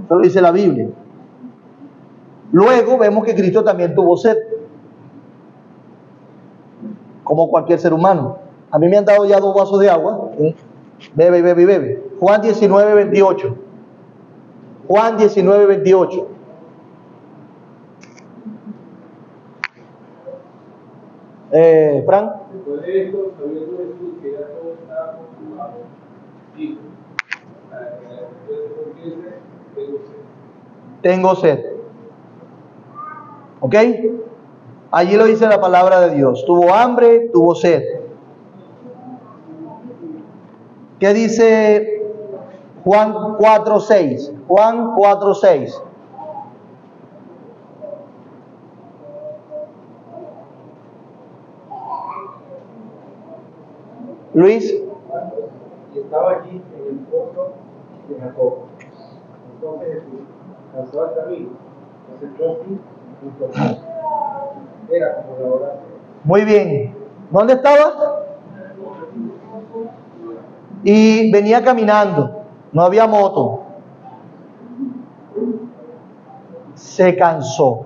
eso lo dice la Biblia. Luego vemos que Cristo también tuvo sed, como cualquier ser humano. A mí me han dado ya 2 vasos de agua. Bebe y bebe y bebe. Juan 19:28. Juan 19:28. Fran. Después de esto, sabiendo Jesús que ya todo estaba consumado, dijo, para que la gente se confiese, tengo sed. Tengo sed. ¿Ok? Allí lo dice la palabra de Dios. Tuvo hambre, tuvo sed. ¿Qué dice Juan 4:6? Juan 4:6. Luis. Y estaba allí en el pozo de Jacob. Entonces Jesús, cansado del camino, se acercó aquí junto a él. Era como la hora. Muy bien. ¿Dónde estaba? Y venía caminando. No había moto. Se cansó.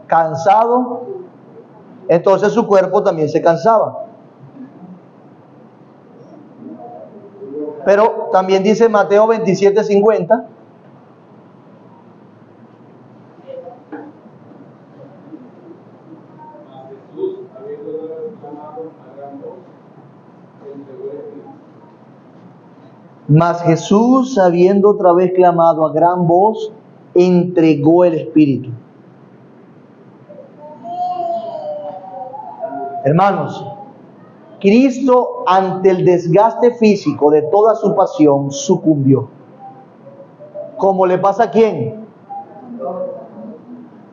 Cansado. Entonces su cuerpo también se cansaba. Pero también dice Mateo 27:50. Mas Jesús, habiendo otra vez clamado a gran voz, entregó el Espíritu. Hermanos, Cristo, ante el desgaste físico de toda su pasión, sucumbió. ¿Cómo le pasa a quién?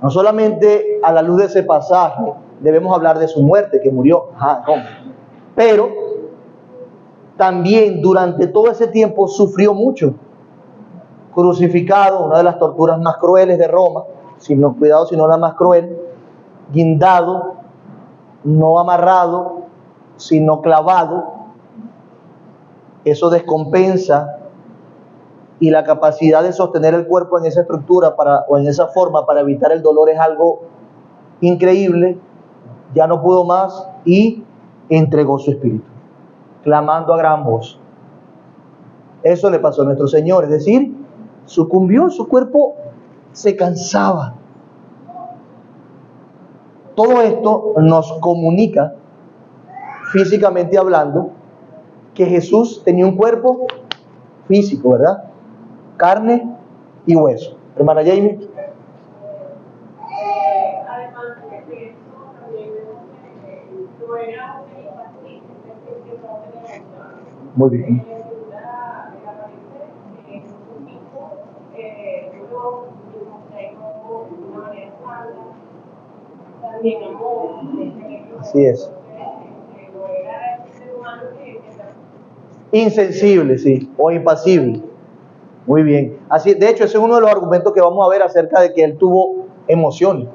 No solamente a la luz de ese pasaje debemos hablar de su muerte, que murió, pero también durante todo ese tiempo sufrió mucho. Crucificado, una de las torturas más crueles de Roma, cuidado, sino la más cruel, guindado, no amarrado, sino clavado. Eso descompensa, y la capacidad de sostener el cuerpo en esa estructura o en esa forma para evitar el dolor es algo increíble. Ya no pudo más y entregó su espíritu, clamando a gran voz. Eso le pasó a nuestro Señor, es decir, sucumbió, su cuerpo se cansaba. Todo esto nos comunica, físicamente hablando, que Jesús tenía un cuerpo físico, ¿verdad? Carne y hueso. Hermana Jamie. Además de eso, también vemos que no era un infantil, es decir, que no tenía emociones. Muy bien. En la segunda, me aparece un tipo, luego, de una manera santa, también amor, Así es. no era el ser humano que Insensible, sí, o impasible. Muy bien. Así, de hecho, ese es uno de los argumentos que vamos a ver acerca de que él tuvo emociones.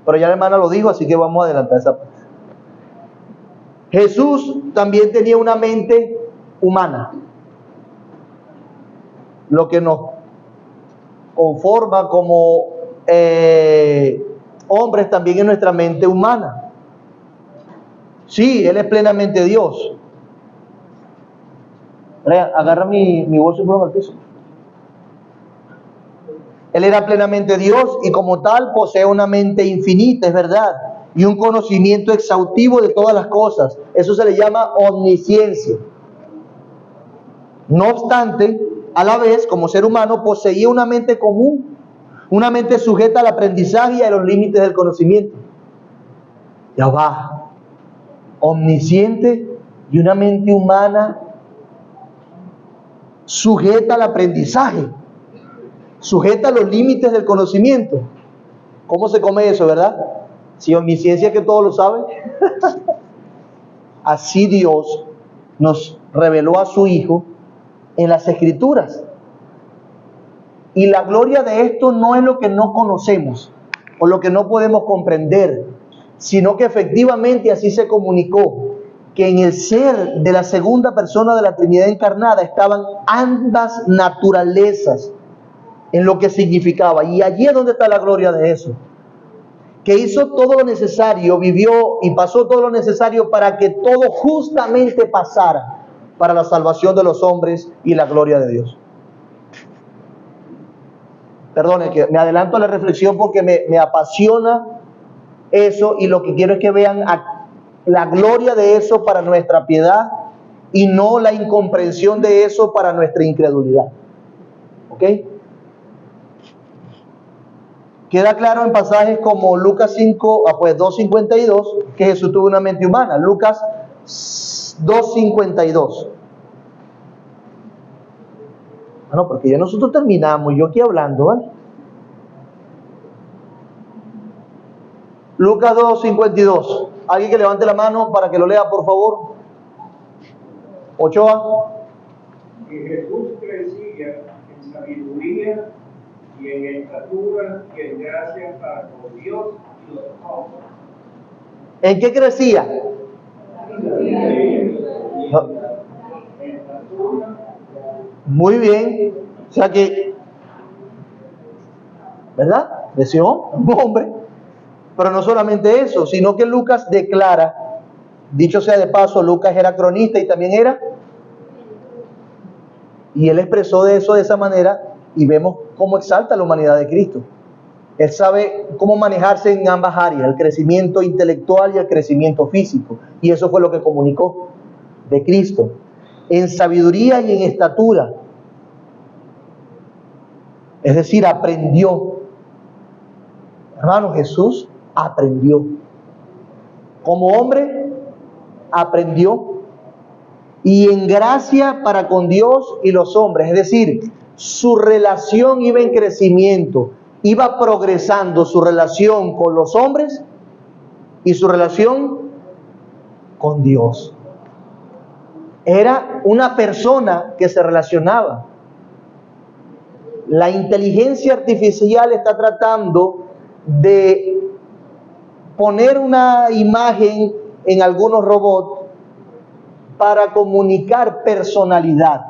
Pero ya la hermana lo dijo, así que vamos a adelantar esa parte. Jesús también tenía una mente humana. Lo que nos conforma como hombres también es nuestra mente humana. Sí, Él es plenamente Dios. Agarra mi bolso y ponlo al piso. Él era plenamente Dios y como tal posee una mente infinita, es verdad, y un conocimiento exhaustivo de todas las cosas. Eso se le llama omnisciencia. No obstante, a la vez, como ser humano, poseía una mente común, una mente sujeta al aprendizaje y a los límites del conocimiento. Ya va. Omnisciente y una mente humana sujeta al aprendizaje, sujeta a los límites del conocimiento. ¿Cómo se come eso, verdad? Si omnisciencia es que todo lo sabe. Así Dios nos reveló a su Hijo en las Escrituras. Y la gloria de esto no es lo que no conocemos o lo que no podemos comprender, sino que efectivamente así se comunicó, que en el ser de la segunda persona de la Trinidad encarnada estaban ambas naturalezas, en lo que significaba. Y allí es donde está la gloria de eso, que hizo todo lo necesario, vivió y pasó todo lo necesario para que todo justamente pasara para la salvación de los hombres y la gloria de Dios. Perdone que me adelanto a la reflexión porque me apasiona eso, y lo que quiero es que vean la gloria de eso para nuestra piedad y no la incomprensión de eso para nuestra incredulidad. ¿Ok? Queda claro en pasajes como Lucas 2:52 que Jesús tuvo una mente humana. Lucas 2:52. Bueno, porque ya nosotros terminamos, yo aquí hablando, ¿vale? Lucas 2:52. Alguien que levante la mano para que lo lea, por favor. Ochoa. Y Jesús crecía en sabiduría y en estatura y en gracia para con Dios y los hombres. ¿En qué crecía? Muy bien. O sea que, ¿verdad? Creció un hombre. Pero no solamente eso, sino que Lucas declara, dicho sea de paso, Lucas era cronista y también era, y él expresó de eso de esa manera, y vemos cómo exalta la humanidad de Cristo. Él sabe cómo manejarse en ambas áreas, el crecimiento intelectual y el crecimiento físico, y eso fue lo que comunicó de Cristo, en sabiduría y en estatura. Es decir, aprendió. Hermano, Jesús aprendió. Como hombre, aprendió. Y en gracia para con Dios y los hombres. Es decir, su relación iba en crecimiento. Iba progresando su relación con los hombres y su relación con Dios. Era una persona que se relacionaba. La inteligencia artificial está tratando de poner una imagen en algunos robots para comunicar personalidad.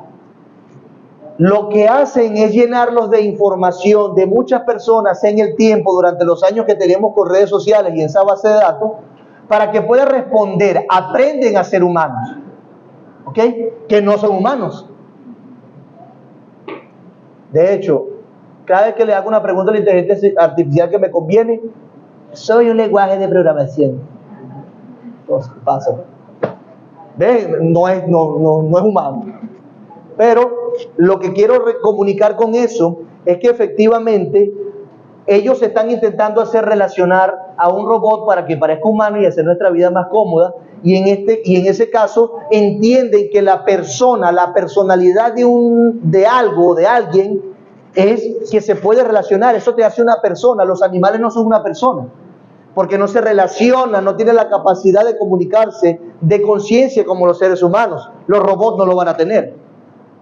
Lo que hacen es llenarlos de información de muchas personas en el tiempo, durante los años que tenemos con redes sociales y en esa base de datos, para que pueda responder. Aprenden a ser humanos, ¿ok? Que no son humanos. De hecho, cada vez que le hago una pregunta a la inteligencia artificial que me conviene, soy un lenguaje de programación. Entonces, pasa. ¿Ven? No es humano. Pero lo que quiero comunicar con eso es que efectivamente ellos están intentando hacer relacionar a un robot para que parezca humano y hacer nuestra vida más cómoda. Y en ese caso entienden que la persona, la personalidad de algo, de alguien, es que se puede relacionar. Eso te hace una persona. Los animales no son una persona, porque no se relacionan, no tienen la capacidad de comunicarse, de conciencia como los seres humanos. Los robots no lo van a tener.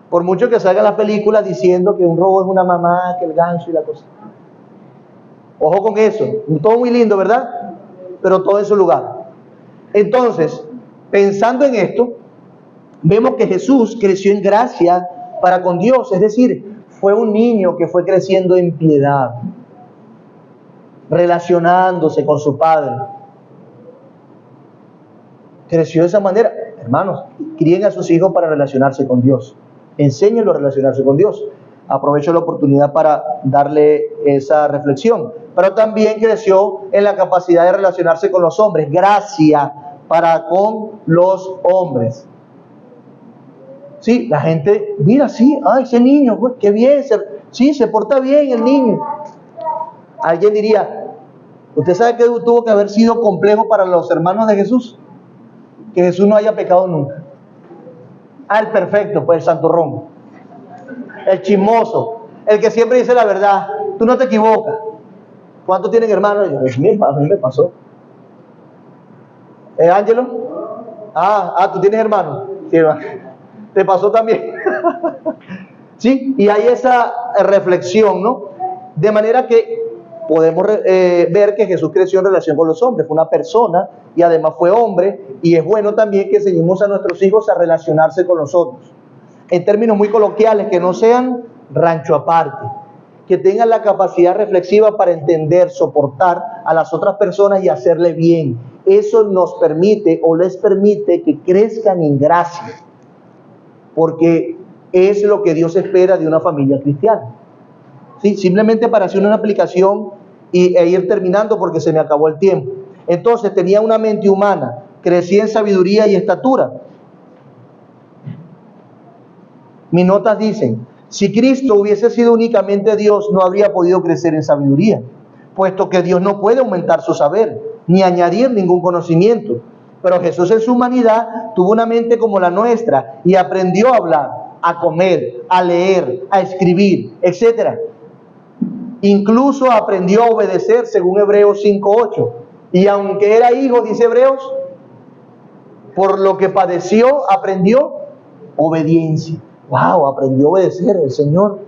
Por mucho que salgan las películas diciendo que un robot es una mamá, que el ganso y la cosa. Ojo con eso. Todo muy lindo, ¿verdad? Pero todo en su lugar. Entonces, pensando en esto, vemos que Jesús creció en gracia para con Dios. Es decir, fue un niño que fue creciendo en piedad, relacionándose con su padre. Creció de esa manera. Hermanos, críen a sus hijos para relacionarse con Dios. Enséñenlo a relacionarse con Dios. Aprovecho la oportunidad para darle esa reflexión. Pero también creció en la capacidad de relacionarse con los hombres. Gracia para con los hombres. Sí, la gente, mira, sí, ese niño, pues, qué bien, se porta bien el niño. Alguien diría, ¿usted sabe que tuvo que haber sido complejo para los hermanos de Jesús? Que Jesús no haya pecado nunca. El perfecto, pues el santurrón, el chismoso, el que siempre dice la verdad, tú no te equivocas. ¿Cuántos tienen hermanos? Pues mi hermano, a mí me pasó. ¿Ángelo? Tú tienes hermano. Sí, hermano. ¿Te pasó también? Sí, y hay esa reflexión, ¿no? De manera que podemos ver que Jesús creció en relación con los hombres, fue una persona y además fue hombre, y es bueno también que enseñemos a nuestros hijos a relacionarse con nosotros. En términos muy coloquiales, que no sean rancho aparte, que tengan la capacidad reflexiva para entender, soportar a las otras personas y hacerle bien. Eso nos permite o les permite que crezcan en gracia, porque es lo que Dios espera de una familia cristiana. ¿Sí? Simplemente para hacer una aplicación e ir terminando porque se me acabó el tiempo. Entonces tenía una mente humana, crecía en sabiduría y estatura. Mis notas dicen, si Cristo hubiese sido únicamente Dios, no habría podido crecer en sabiduría, puesto que Dios no puede aumentar su saber, ni añadir ningún conocimiento. Pero Jesús en su humanidad tuvo una mente como la nuestra y aprendió a hablar, a comer, a leer, a escribir, etc. Incluso aprendió a obedecer, según Hebreos 5:8. Y aunque era hijo, dice Hebreos, por lo que padeció, aprendió obediencia. ¡Wow! Aprendió a obedecer al Señor.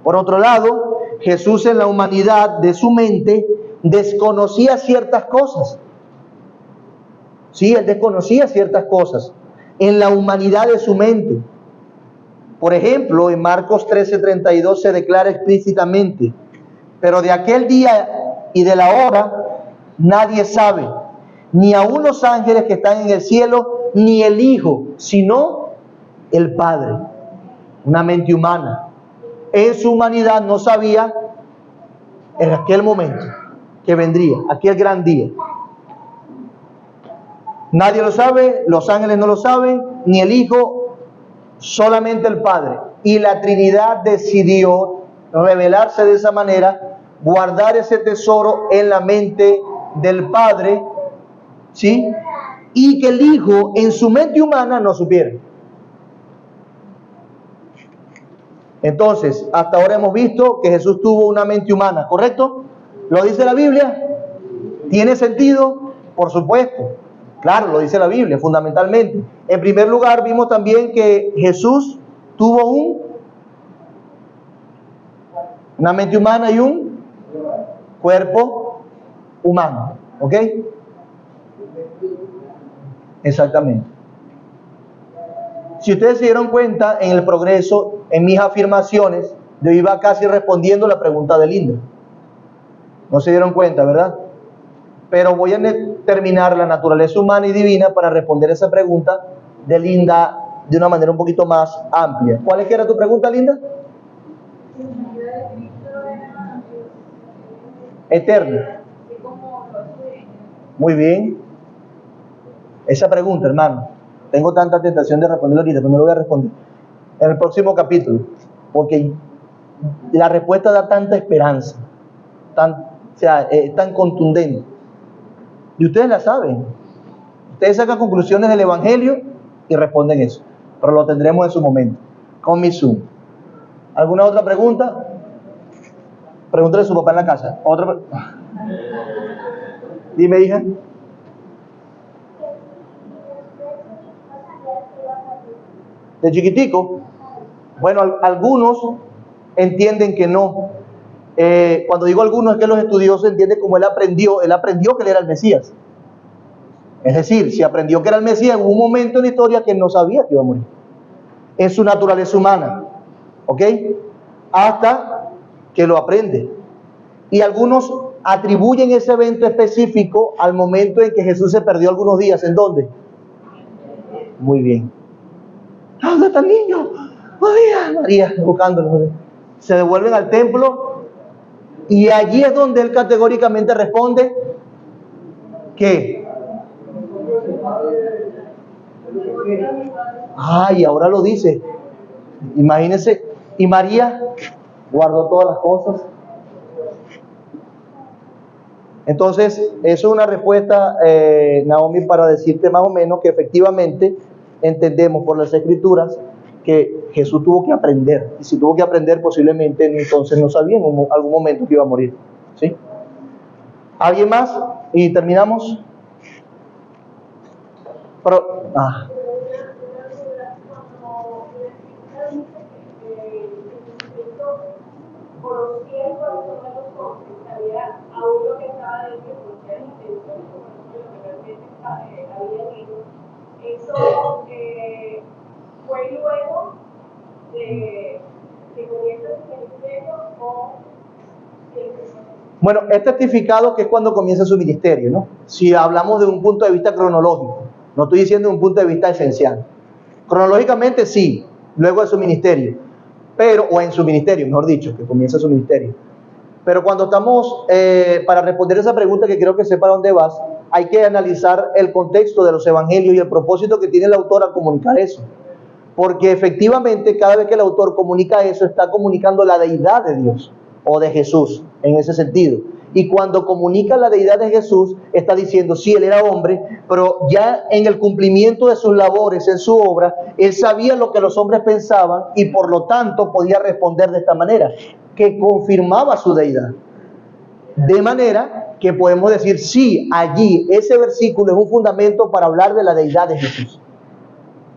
Por otro lado, Jesús en la humanidad de su mente desconocía ciertas cosas. Sí, Él desconocía ciertas cosas en la humanidad de su mente. Por ejemplo, en Marcos 13:32 se declara explícitamente, pero de aquel día y de la hora nadie sabe, ni aun los ángeles que están en el cielo, ni el Hijo, sino el Padre. Una mente humana. En su humanidad no sabía en aquel momento que vendría, aquel gran día. Nadie lo sabe, los ángeles no lo saben, ni el Hijo, solamente el Padre. Y la Trinidad decidió revelarse de esa manera, guardar ese tesoro en la mente del Padre, ¿sí? Y que el Hijo en su mente humana no supiera. Entonces, hasta ahora hemos visto que Jesús tuvo una mente humana, ¿correcto? ¿Lo dice la Biblia? ¿Tiene sentido? Por supuesto. Claro, lo dice la Biblia, fundamentalmente. En primer lugar, vimos también que Jesús tuvo una mente humana y un cuerpo humano. ¿Ok? Exactamente. Si ustedes se dieron cuenta en el progreso, en mis afirmaciones, yo iba casi respondiendo la pregunta de Linda. No se dieron cuenta, ¿verdad? Pero voy a terminar la naturaleza humana y divina para responder esa pregunta de Linda de una manera un poquito más amplia. ¿Cuál es que era tu pregunta, Linda? Eterna. Muy bien. Esa pregunta, hermano, tengo tanta tentación de responderlo ahorita, pero no lo voy a responder en el próximo capítulo, porque la respuesta da tanta esperanza, es tan contundente. Y ustedes la saben. Ustedes sacan conclusiones del Evangelio y responden eso. Pero lo tendremos en su momento, con mi Zoom. ¿Alguna otra pregunta? Pregúntale a su papá en la casa. Dime, hija. De chiquitico. Bueno, algunos entienden que no. Cuando digo algunos es que los estudiosos entienden como él aprendió que él era el Mesías. Es decir, si aprendió que era el Mesías en un momento en la historia que él no sabía que iba a morir. Es su naturaleza humana. ¿Ok? Hasta que lo aprende. Y algunos atribuyen ese evento específico al momento en que Jesús se perdió algunos días. ¿En dónde? Muy bien. ¿Dónde está el niño? María, buscándolo. Se devuelven al templo. Y allí es donde él categóricamente responde que y ahora lo dice. Imagínense, y María guardó todas las cosas. Entonces, eso es una respuesta, Naomi, para decirte más o menos que efectivamente entendemos por las Escrituras que Jesús tuvo que aprender, y si tuvo que aprender posiblemente entonces no sabía en algún momento que iba a morir. ¿Sí? ¿Alguien más? Y terminamos. Eso fue luego de que comienza su ministerio o bueno, es testificado que es cuando comienza su ministerio, ¿no? Si hablamos de un punto de vista cronológico, no estoy diciendo de un punto de vista esencial. Cronológicamente sí, luego de su ministerio, o en su ministerio, mejor dicho, que comienza su ministerio. Pero cuando estamos, para responder esa pregunta que creo que sé para dónde vas, hay que analizar el contexto de los evangelios y el propósito que tiene el autor al comunicar eso. Porque efectivamente cada vez que el autor comunica eso, está comunicando la deidad de Dios o de Jesús en ese sentido. Y cuando comunica la deidad de Jesús, está diciendo, sí, él era hombre, pero ya en el cumplimiento de sus labores, en su obra, él sabía lo que los hombres pensaban y por lo tanto podía responder de esta manera, que confirmaba su deidad. De manera que podemos decir, sí, allí ese versículo es un fundamento para hablar de la deidad de Jesús.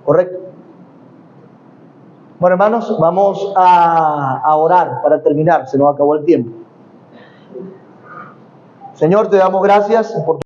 ¿Correcto? Bueno, hermanos, vamos a orar para terminar, se nos acabó el tiempo. Señor, te damos gracias por tu